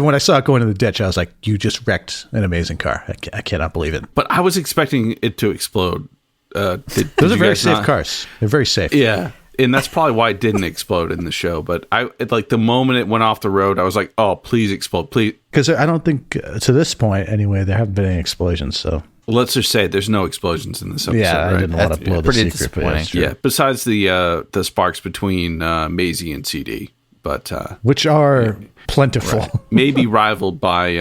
when I saw it going in the ditch, I was like, you just wrecked an amazing car. I cannot believe it. But I was expecting it to explode. Those are very safe cars. They're very safe. Yeah. And that's probably why it didn't explode in the show. But the moment it went off the road, I was like, oh, please explode, please. Because I don't think, to this point anyway, there haven't been any explosions. So let's just say there's no explosions in this episode. Yeah, I right? didn't want to blow the secret. But yeah, besides the sparks between Maisie and CD. But which are plentiful. Right. Maybe rivaled by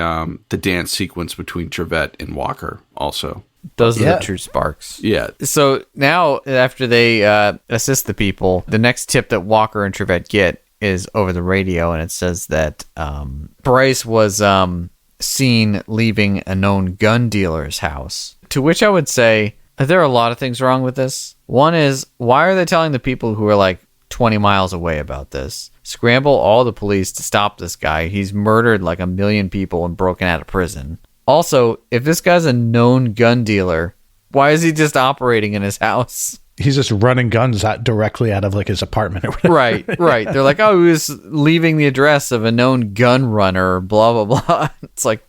the dance sequence between Trevette and Walker also. Those are the true sparks. Yeah. So now, after they assist the people, the next tip that Walker and Trevette get is over the radio, and it says that Bryce was seen leaving a known gun dealer's house. To which I would say, there are a lot of things wrong with this. One is, why are they telling the people who are like 20 miles away about this? Scramble all the police to stop this guy. He's murdered like 1 million people and broken out of prison. Also, if this guy's a known gun dealer, why is he just operating in his house? He's just running guns directly out of like his apartment or whatever. Right. They're like, oh, he was leaving the address of a known gun runner, blah, blah, blah. It's like,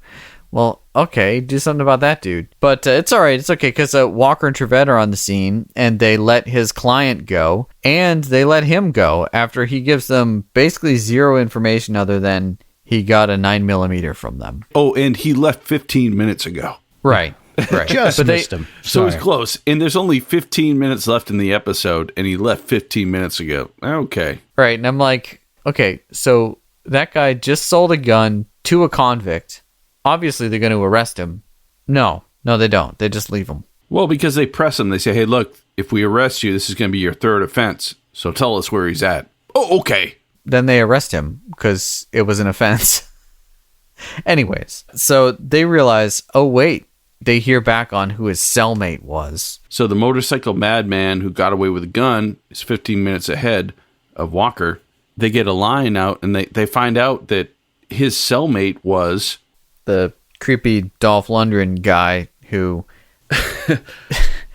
well, okay, do something about that dude. But it's all right. It's okay, because Walker and Trevette are on the scene, and they let his client go, and they let him go after he gives them basically zero information other than he got a 9mm from them. Oh, and he left 15 minutes ago. Right. Just missed him. So it's close. And there's only 15 minutes left in the episode, and he left 15 minutes ago. Okay. Right. And I'm like, okay, so that guy just sold a gun to a convict. Obviously, they're going to arrest him. No, they don't. They just leave him. Well, because they press him. They say, hey, look, if we arrest you, this is going to be your 3rd offense. So tell us where he's at. Oh, okay. Then they arrest him because it was an offense. Anyways, so they realize, oh, wait, they hear back on who his cellmate was. So the motorcycle madman who got away with a gun is 15 minutes ahead of Walker. They get a line out, and they find out that his cellmate was the creepy Dolph Lundgren guy who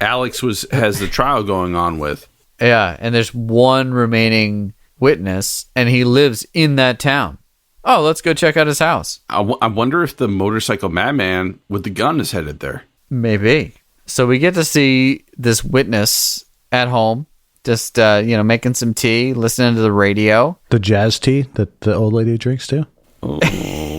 Alex has the trial going on with. Yeah, and there's one remaining witness, and he lives in that town. Oh, let's go check out his house. I wonder if the motorcycle madman with the gun is headed there. Maybe. So we get to see this witness at home, just making some tea, listening to the radio. The jazz tea that the old lady drinks too. Oh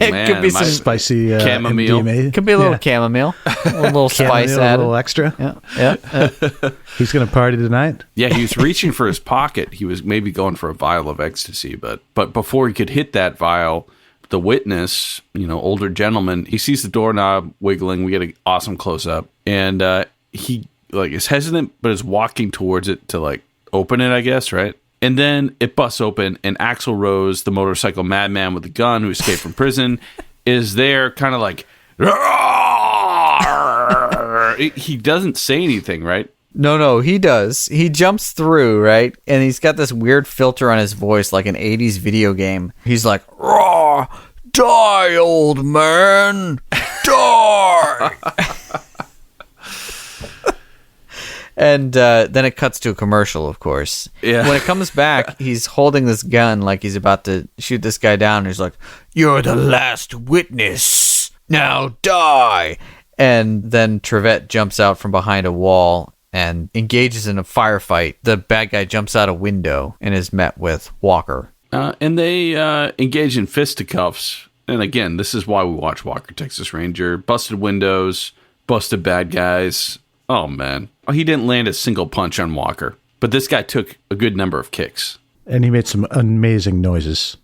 It man, could be some spicy chamomile. MDMA. Could be a little chamomile, a little spice Chamomile, a added. little extra. Yeah. He's gonna party tonight. Yeah, he was reaching for his pocket. He was maybe going for a vial of ecstasy, but before he could hit that vial, the witness, older gentleman, he sees the doorknob wiggling. We get an awesome close up, and he is hesitant, but is walking towards it to open it, I guess, right? And then it busts open, and Axl Rose, the motorcycle madman with the gun who escaped from prison, is there, kind of like. He doesn't say anything, right? No, he does. He jumps through, right? And he's got this weird filter on his voice, like an 80s video game. He's like, "Raw, die, old man, die." And then it cuts to a commercial, of course. Yeah. When it comes back, he's holding this gun like he's about to shoot this guy down. And he's like, "You're the last witness. Now die." And then Trevette jumps out from behind a wall and engages in a firefight. The bad guy jumps out a window and is met with Walker. And they engage in fisticuffs. And again, this is why we watch Walker, Texas Ranger. Busted windows, busted bad guys. Oh, man. He didn't land a single punch on Walker. But this guy took a good number of kicks. And he made some amazing noises.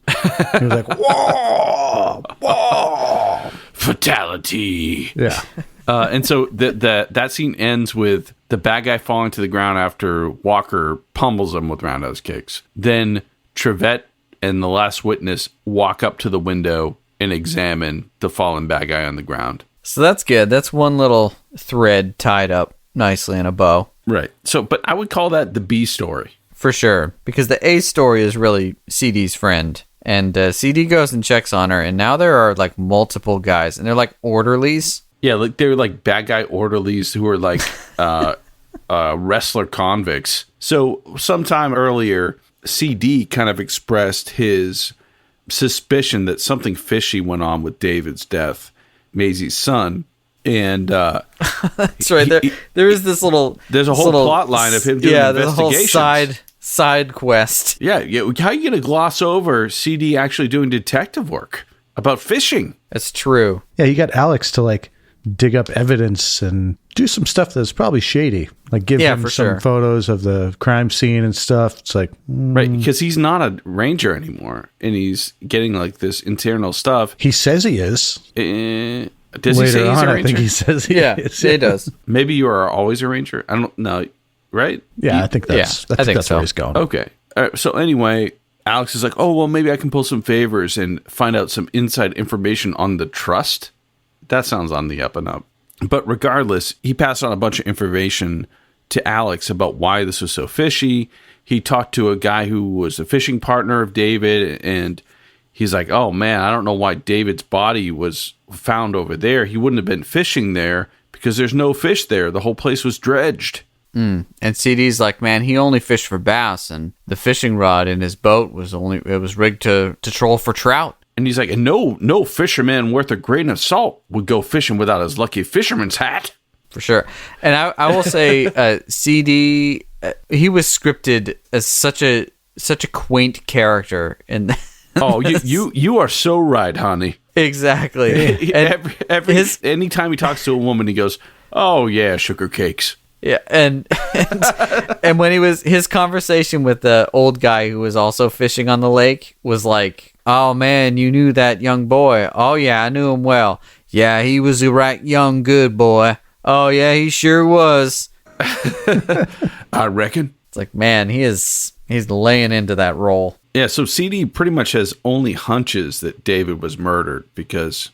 He was like, "Whoa! Whoa!" Fatality. Yeah. And so that scene ends with the bad guy falling to the ground after Walker pummels him with roundhouse kicks. Then Trevette and the last witness walk up to the window and examine the fallen bad guy on the ground. So that's good. That's one little thread tied up nicely in a bow. Right. So, but I would call that the B story. For sure. Because the A story is really CD's friend. And CD goes and checks on her. And now there are multiple guys. And they're like orderlies. Yeah, they're like bad guy orderlies who are like wrestler convicts. So sometime earlier, CD kind of expressed his suspicion that something fishy went on with David's death, Maisie's son. And that's right. There is this little. There's a whole plot line of him doing investigations. There's a whole side quest. Yeah. How are you going to gloss over CD actually doing detective work about fishing? That's true. Yeah, you got Alex to dig up evidence and do some stuff that's probably shady. Give him some photos of the crime scene and stuff. It's right, because he's not a ranger anymore, and he's getting this internal stuff. He says he is. Does he say he's a ranger? I think he says he is. Yeah, he does. Maybe you are always a ranger. I don't know, right? Yeah, I think that's where he's going. Okay. All right, so anyway, Alex is like, "Oh, well, maybe I can pull some favors and find out some inside information on the trust." That sounds on the up and up. But regardless, he passed on a bunch of information to Alex about why this was so fishy. He talked to a guy who was a fishing partner of David, and he's like, "Oh, man, I don't know why David's body was found over there. He wouldn't have been fishing there because there's no fish there. The whole place was dredged." And CD's like, "Man, he only fished for bass, and the fishing rod in his boat was rigged to troll for trout." And he's like, "And no fisherman worth a grain of salt would go fishing without his lucky fisherman's hat." For sure. And I will say, CD, he was scripted as such a quaint character. Oh, you are so right, honey. Exactly. Anytime he talks to a woman, he goes, "Oh yeah, sugar cakes." Yeah, and when his conversation with the old guy who was also fishing on the lake was like, "Oh man, you knew that young boy. Oh yeah, I knew him well. Yeah, he was a right young good boy. Oh yeah, he sure was." I reckon. It's like, man, he's laying into that role. Yeah, so CD pretty much has only hunches that David was murdered because,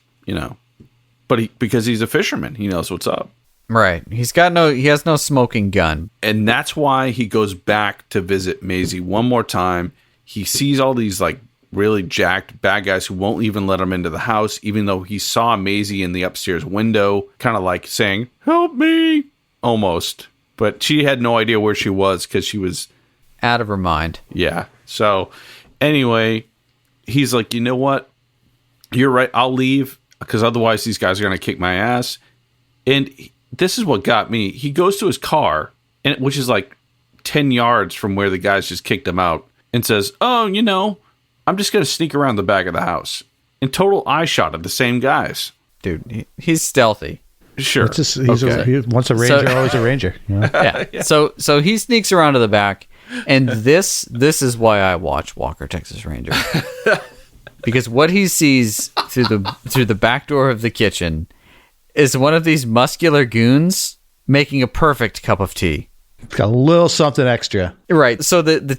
But because he's a fisherman, he knows what's up. Right. He has no smoking gun. And that's why he goes back to visit Maisie one more time. He sees all these like really jacked bad guys who won't even let him into the house, even though he saw Maisie in the upstairs window, kind of like saying, "Help me," almost. But she had no idea where she was because she was out of her mind. Yeah. So anyway, he's like, you know what? You're right. I'll leave because otherwise these guys are going to kick my ass. And this is what got me. He goes to his car, which is like 10 yards from where the guys just kicked him out, and says, "Oh, I'm just going to sneak around the back of the house." In total eye shot of the same guys. Dude, he's stealthy. Sure. He's once a ranger, always a ranger. Yeah. So he sneaks around to the back, and this is why I watch Walker, Texas Ranger. Because what he sees through the back door of the kitchen is one of these muscular goons making a perfect cup of tea. It's got a little something extra. Right. So the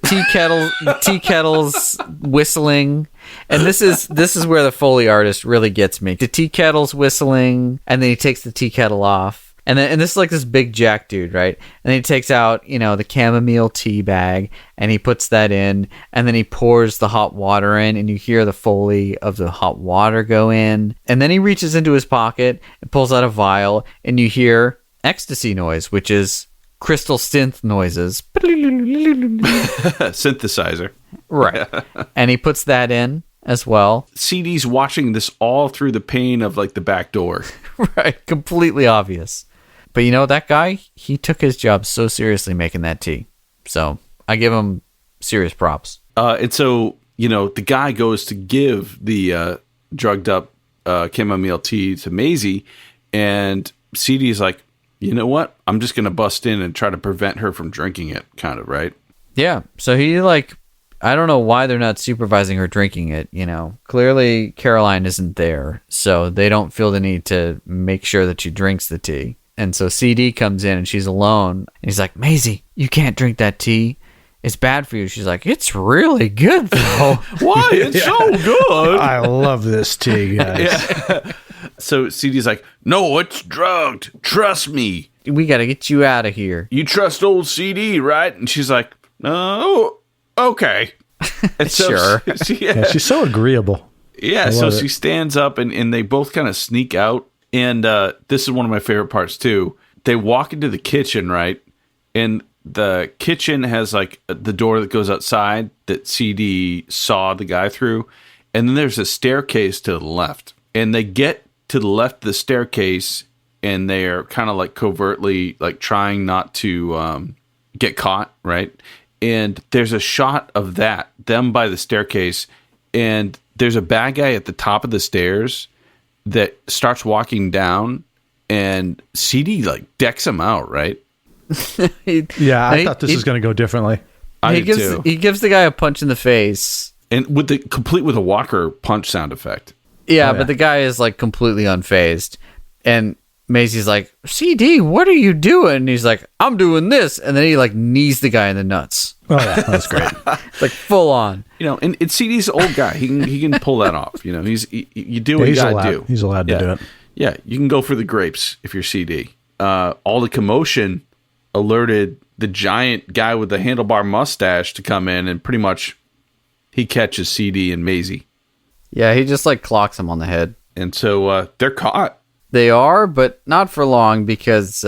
tea kettle's whistling, and this is where the Foley artist really gets me. The tea kettle's whistling, and then he takes the tea kettle off. And this is like this big jack dude, right? And then he takes out, the chamomile tea bag, and he puts that in, and then he pours the hot water in, and you hear the Foley of the hot water go in. And then he reaches into his pocket and pulls out a vial, and you hear ecstasy noise, which is crystal synth noises. Synthesizer. Right. And he puts that in as well. CD's watching this all through the pane of like the back door. Right. Completely obvious. But that guy, he took his job so seriously making that tea. So I give him serious props. And so, the guy goes to give the drugged up chamomile tea to Maisie, and CD's like, you know what? I'm just going to bust in and try to prevent her from drinking it, kind of, right? Yeah. So he I don't know why they're not supervising her drinking it. Clearly Caroline isn't there, so they don't feel the need to make sure that she drinks the tea. And so CD comes in and she's alone. And he's like, "Maisie, you can't drink that tea. It's bad for you." She's like, "It's really good, though." Why? It's so good. I love this tea, guys. Yeah. So CD's like, "No, it's drugged. Trust me. We got to get you out of here. You trust old CD, right?" And she's like, "Oh, okay." And so Sure. She's so agreeable. Yeah, so she stands up and they both kind of sneak out. And this is one of my favorite parts, too. They walk into the kitchen, right? And the kitchen has, like, the door that goes outside that CD saw the guy through. And then there's a staircase to the left. And they get to the left of the staircase, and they're kind of, like, covertly, like, trying not to get caught, right? And there's a shot of them by the staircase, and there's a bad guy at the top of the stairs that starts walking down, and CD like decks him out, right? I thought this was going to go differently. I did too. He gives the guy a punch in the face, and with a Walker punch sound effect. Yeah, but the guy is like completely unfazed, and Maisie's like, "CD, what are you doing?" And he's like, "I'm doing this," and then he like knees the guy in the nuts. Oh yeah, that's great. Like full on. And it's CD's an old guy. He can pull that off. You do what you gotta do. He's allowed to do it. Yeah, you can go for the grapes if you're CD. All the commotion alerted the giant guy with the handlebar mustache to come in, and pretty much he catches CD and Maisie. Yeah, he just like clocks him on the head. And so they're caught. They are, but not for long, because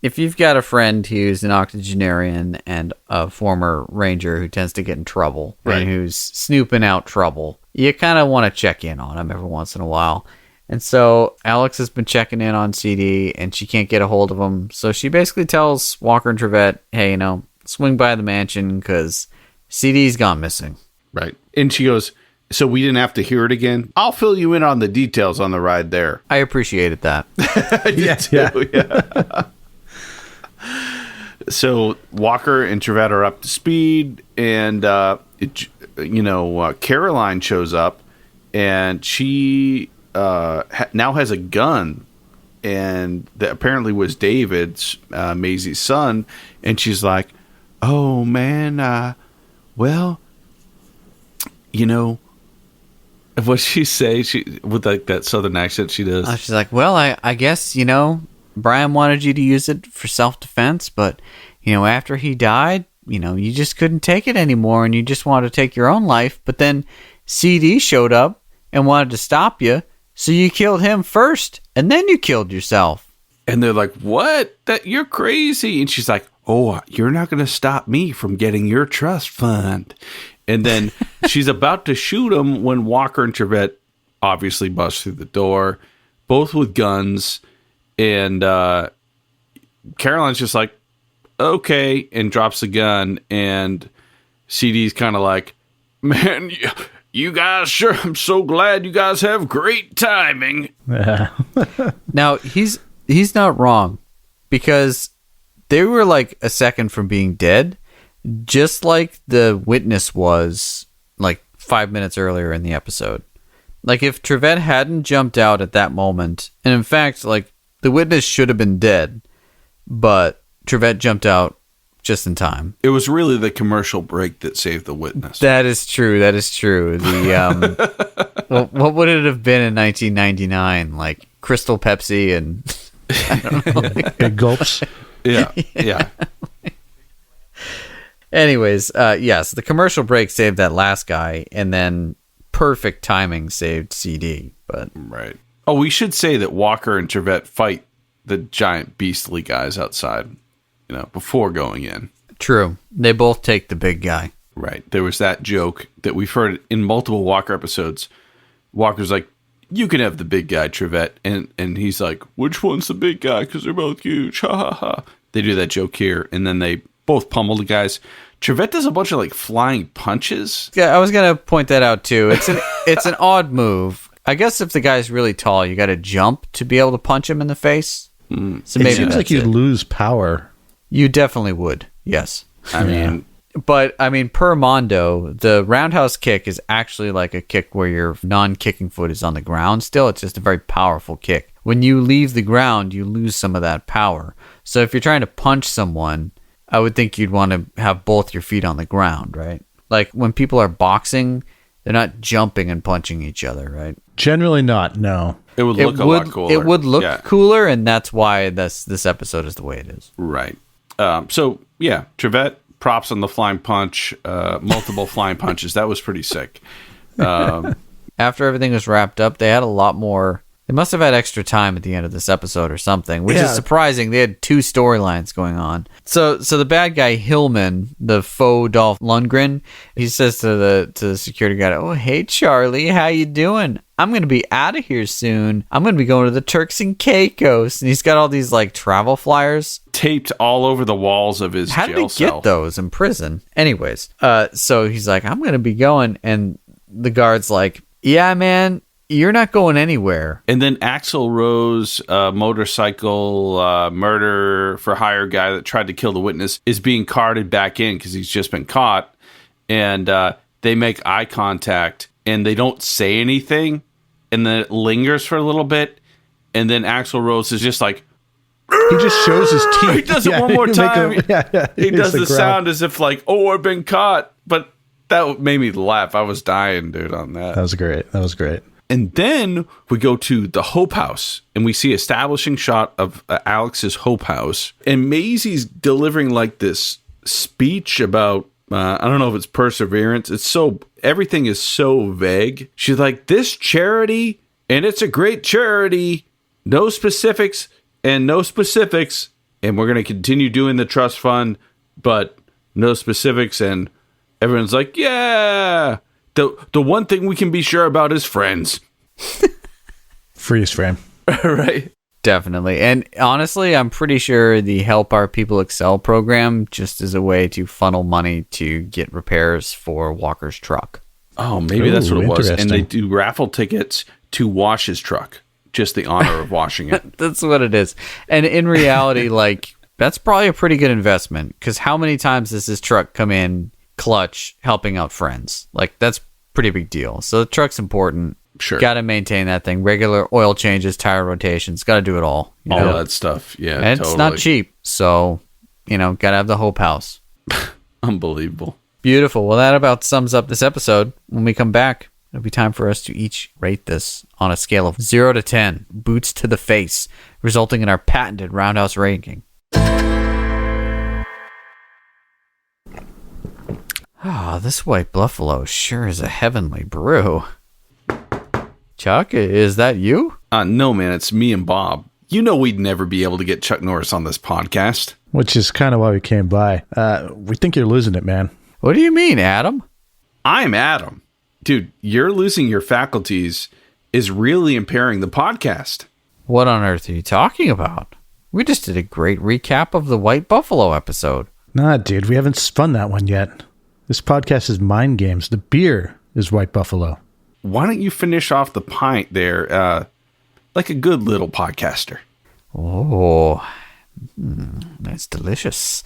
if you've got a friend who's an octogenarian and a former ranger who tends to get in trouble, right, and who's snooping out trouble, you kind of want to check in on him every once in a while. And so Alex has been checking in on CD, and she can't get a hold of him. So she basically tells Walker and Trevette, "Hey, swing by the mansion because CD's gone missing." Right. And she goes, "So we didn't have to hear it again? I'll fill you in on the details on the ride there." I appreciated that. Yeah. So Walker and Trevette are up to speed, and Caroline shows up, and she now has a gun, and that apparently was David's, Maisie's son, and she's like, "Oh man, well, What'd she say? She with like that southern accent she does. She's like, well, I guess, Brian wanted you to use it for self-defense, but, after he died, you just couldn't take it anymore and you just wanted to take your own life. But then CD showed up and wanted to stop you, so you killed him first and then you killed yourself. And they're like, what? That you're crazy. And she's like, oh, you're not going to stop me from getting your trust fund. And then she's about to shoot him when Walker and Trevette obviously bust through the door, both with guns. And Caroline's just like, okay, and drops the gun. And CD's kind of like, man, you guys sure, I'm so glad you guys have great timing. Now, he's not wrong, because they were like a second from being dead, just like the witness was like 5 minutes earlier in the episode. Like, if Trevette hadn't jumped out at that moment, and in fact, like, the witness should have been dead, but Trevette jumped out just in time. It was really the commercial break that saved the witness. That is true. The what would it have been in 1999? Like Crystal Pepsi and I don't know, like, Big gulps. Yeah. Anyways, yes, the commercial break saved that last guy, and then perfect timing saved CD. But right. Oh, we should say that Walker and Trevette fight the giant beastly guys outside, before going in. True. They both take the big guy. Right. There was that joke that we've heard in multiple Walker episodes. Walker's like, you can have the big guy, Trevette. And he's like, which one's the big guy? Because they're both huge. Ha ha ha. They do that joke here. And then they both pummel the guys. Trevette does a bunch of like flying punches. Yeah, I was going to point that out too. It's an odd move. I guess if the guy's really tall, you got to jump to be able to punch him in the face. So maybe it seems like you'd lose power. You definitely would. Yes. I mean, But, per Mondo, the roundhouse kick is actually like a kick where your non-kicking foot is on the ground still. It's just a very powerful kick. When you leave the ground, you lose some of that power. So if you're trying to punch someone, I would think you'd want to have both your feet on the ground, right? Like when people are boxing, they're not jumping and punching each other, right? Generally not, no. it would look a lot cooler. It would look cooler, and that's why this episode is the way it is. Right. So, yeah, Trevette, props on the flying punch, multiple flying punches. That was pretty sick. After everything was wrapped up, they had a lot more. They must have had extra time at the end of this episode or something, which is surprising. They had two storylines going on. So the bad guy, Hillman, the faux Dolph Lundgren, he says to the security guard, "Oh, hey, Charlie, how you doing? I'm going to be out of here soon. I'm going to be going to the Turks and Caicos." And he's got all these like travel flyers taped all over the walls of his How jail did he cell. get those in prison? Anyways, so he's like, "I'm going to be going." And the guard's like, "Yeah, man, you're not going anywhere." And then Axl Rose, motorcycle murder for hire guy that tried to kill the witness, is being carted back in because he's just been caught. And they make eye contact and they don't say anything. And then it lingers for a little bit. And then Axl Rose is just like, he just shows his teeth. He does it one more time. He does the growl. sound as if like, oh, I've been caught. But that made me laugh. I was dying, dude, on that. That was great. And then we go to the Hope House, and we see establishing shot of Alex's Hope House. And Maisie's delivering like this speech about, I don't know if it's perseverance. Everything is so vague. She's like, this charity, and it's a great charity. No specifics and no specifics. And we're going to continue doing the trust fund, but no specifics. And everyone's like, yeah. The one thing we can be sure about is friends. Freeze frame. Right. Definitely. And honestly, I'm pretty sure the Help Our People Excel program just is a way to funnel money to get repairs for Walker's truck. Oh, maybe that's what it was. And they interesting. do raffle tickets to wash his truck. Just the honor of washing it. That's what it is. And in reality, like, that's probably a pretty good investment, because how many times does this truck come in clutch helping out friends? Like, that's pretty big deal. So the truck's important. Sure. Got to maintain that thing. Regular oil changes, tire rotations. Got to do it all. All that stuff. Yeah, and totally. it's not cheap. So, got to have the Hope House. Unbelievable. Beautiful. Well, that about sums up this episode. When we come back, It'll be time for us to each rate this on a scale of 0 to 10, boots to the face, resulting in our patented Roundhouse ranking. This White Buffalo sure is a heavenly brew. Chuck, is that you? No, man, it's me and Bob. You know we'd never be able to get Chuck Norris on this podcast. Which is kind of why we came by. We think you're losing it, man. What do you mean, Adam? I'm Adam. Dude, you're losing your faculties is really impairing the podcast. What on earth are you talking about? We just did a great recap of the White Buffalo episode. Nah, dude, we haven't spun that one yet. This podcast is mind games. The beer is White Buffalo. Why don't you finish off the pint there, like a good little podcaster? Oh, that's delicious.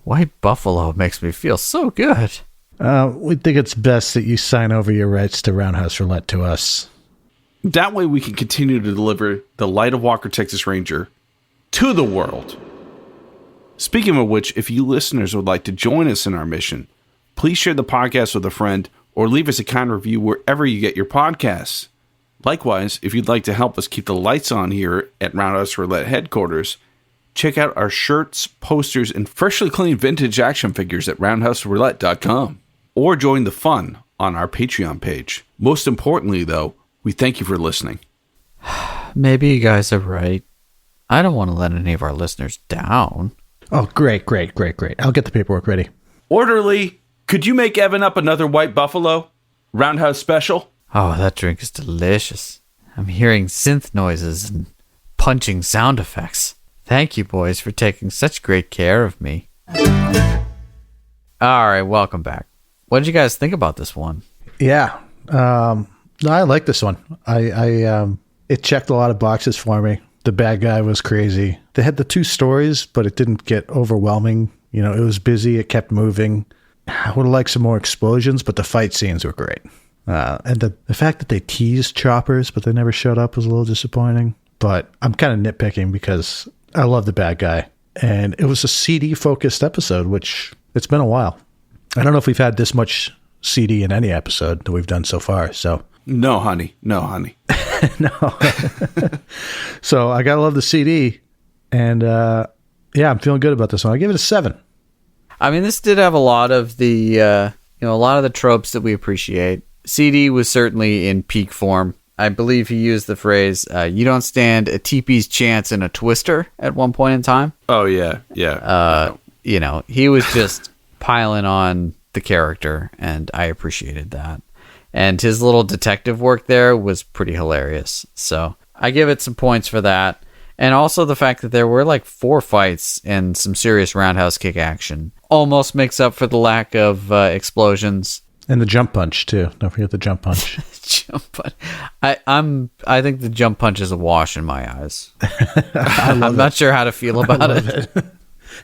White Buffalo makes me feel so good. We think it's best that you sign over your rights to Roundhouse Roulette to us. That way we can continue to deliver the Light of Walker, Texas Ranger to the world. Speaking of which, if you listeners would like to join us in our mission, please share the podcast with a friend or leave us a kind review wherever you get your podcasts. Likewise, if you'd like to help us keep the lights on here at Roundhouse Roulette headquarters, check out our shirts, posters, and freshly cleaned vintage action figures at roundhouseroulette.com. Or join the fun on our Patreon page. Most importantly, though, we thank you for listening. Maybe you guys are right. I don't want to let any of our listeners down. Oh, great. I'll get the paperwork ready. Orderly, could you make Evan up another White Buffalo? Roundhouse special? Oh, that drink is delicious. I'm hearing synth noises and punching sound effects. Thank you, boys, for taking such great care of me. All right, welcome back. What did you guys think about this one? Yeah, I like this one. It checked a lot of boxes for me. The bad guy was crazy. They had the two stories, but it didn't get overwhelming. You know, it was busy. It kept moving. I would have liked some more explosions, but the fight scenes were great. And the fact that they teased choppers, but they never showed up was a little disappointing. But I'm kind of nitpicking because I love the bad guy. And it was a CD-focused episode, which it's been a while. I don't know if we've had this much CD in any episode that we've done so far. So No, honey. No. So I gotta love the CD. And yeah, I'm feeling good about this one. I give it a 7. I mean, this did have a lot of the, a lot of the tropes that we appreciate. CD was certainly in peak form. I believe he used the phrase, you don't stand a teepee's chance in a twister at one point in time. Oh, yeah. He was just piling on the character, and I appreciated that. And his little detective work there was pretty hilarious. So I give it some points for that. And also the fact that there were like 4 fights and some serious roundhouse kick action almost makes up for the lack of explosions. And the jump punch too. Don't forget the jump punch. Jump punch. I think the jump punch is a wash in my eyes. I'm not sure how to feel about it.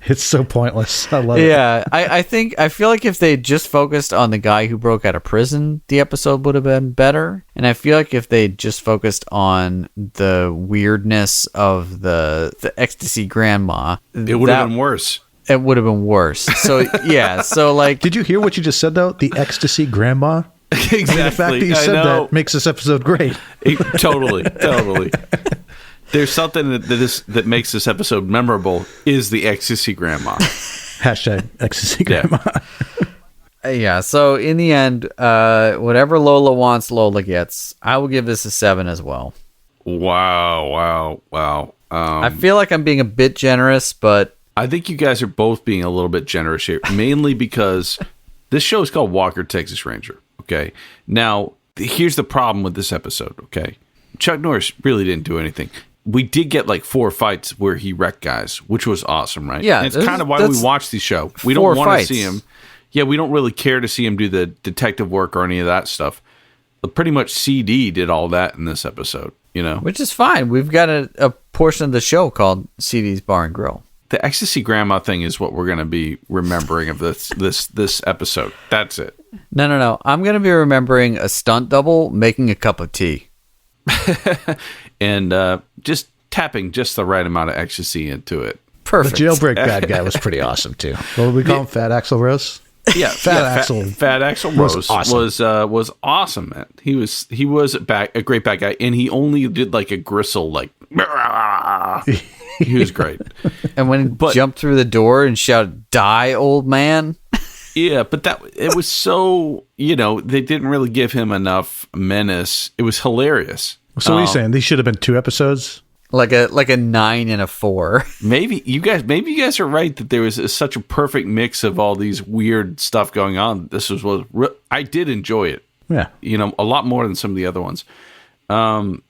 It's so pointless. I love it. Yeah, I feel like if they just focused on the guy who broke out of prison, the episode would have been better. And I feel like if they just focused on the weirdness of the Ecstasy grandma, it would have been worse. It would have been worse. So yeah, so like, did you hear what you just said though? The Ecstasy grandma. Exactly. The fact that you said that makes this episode great. Totally. There's something that makes this episode memorable is the Ecstasy grandma. Hashtag Ecstasy grandma. Yeah, so in the end, whatever Lola wants, Lola gets. I will give this a 7 as well. Wow. I feel like I'm being a bit generous, but I think you guys are both being a little bit generous here, mainly because this show is called Walker, Texas Ranger. Okay. Now, here's the problem with this episode. Okay. Chuck Norris really didn't do anything. We did get like 4 fights where he wrecked guys, which was awesome, right? Yeah. And it's kind of why we watch the show. We don't want to see him. Yeah, we don't really care to see him do the detective work or any of that stuff. But pretty much CD did all that in this episode, you know? Which is fine. We've got a portion of the show called CD's Bar and Grill. The Ecstasy grandma thing is what we're going to be remembering of this episode. That's it. No. I'm going to be remembering a stunt double making a cup of tea. And just tapping just the right amount of ecstasy into it. Perfect. The jailbreak bad guy was pretty awesome too. What would we call him? Fat Axl Rose? Yeah, Fat Axl Rose was awesome, man. He was a great bad guy, and he only did like a gristle, like he was great. And when he jumped through the door and shouted, "Die, old man!" Yeah, but it was so, they didn't really give him enough menace. It was hilarious. So what are you saying? These should have been 2 episodes? Like a 9 and a 4. Maybe you guys are right that there was such a perfect mix of all these weird stuff going on. I did enjoy it. Yeah. A lot more than some of the other ones. I'm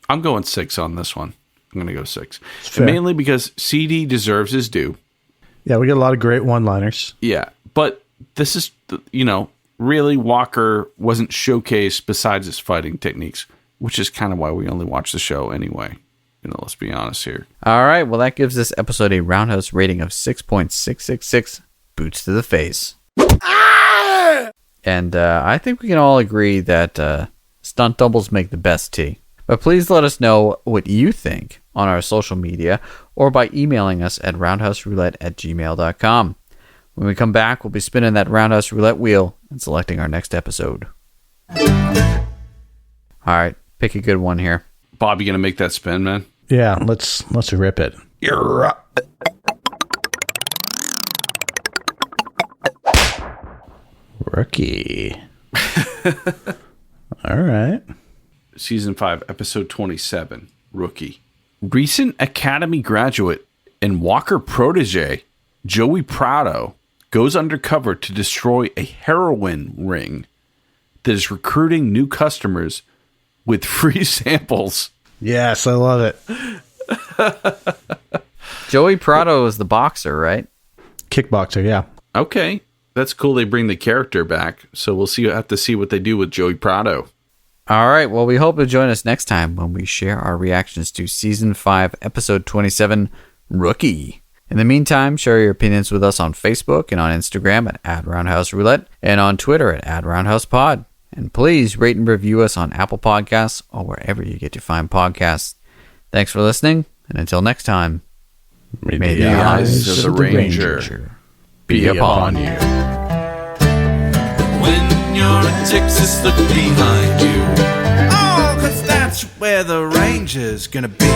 going 6 on this one. I'm going to go 6. And mainly because CD deserves his due. Yeah, we got a lot of great one-liners. Yeah, but this is, really Walker wasn't showcased besides his fighting techniques, which is kind of why we only watch the show anyway. Let's be honest here. All right, well, that gives this episode a Roundhouse rating of 6.666 boots to the face. And I think we can all agree that stunt doubles make the best tea. But please let us know what you think on our social media or by emailing us at roundhouseroulette@gmail.com. When we come back, we'll be spinning that Roundhouse Roulette wheel and selecting our next episode. All right, pick a good one here. Bob, you going to make that spin, man? Yeah, let's rip it. Rookie. All right. Season 5, episode 27, Rookie. Recent Academy graduate and Walker protege, Joey Prado, goes undercover to destroy a heroin ring that is recruiting new customers with free samples. Yes, I love it. Joey Prado is the boxer, right? Kickboxer, yeah. Okay. That's cool. They bring the character back. So we'll have to see what they do with Joey Prado. All right. Well, we hope you'll join us next time when we share our reactions to Season 5, Episode 27, Rookie. In the meantime, share your opinions with us on Facebook and on Instagram at @RoundhouseRoulette and on Twitter at @RoundhousePod. And please rate and review us on Apple Podcasts or wherever you get to find podcasts. Thanks for listening, and until next time, may the eyes of the Ranger be upon you. When you're in Texas, look behind you. Oh, 'cause that's where the Ranger's gonna be.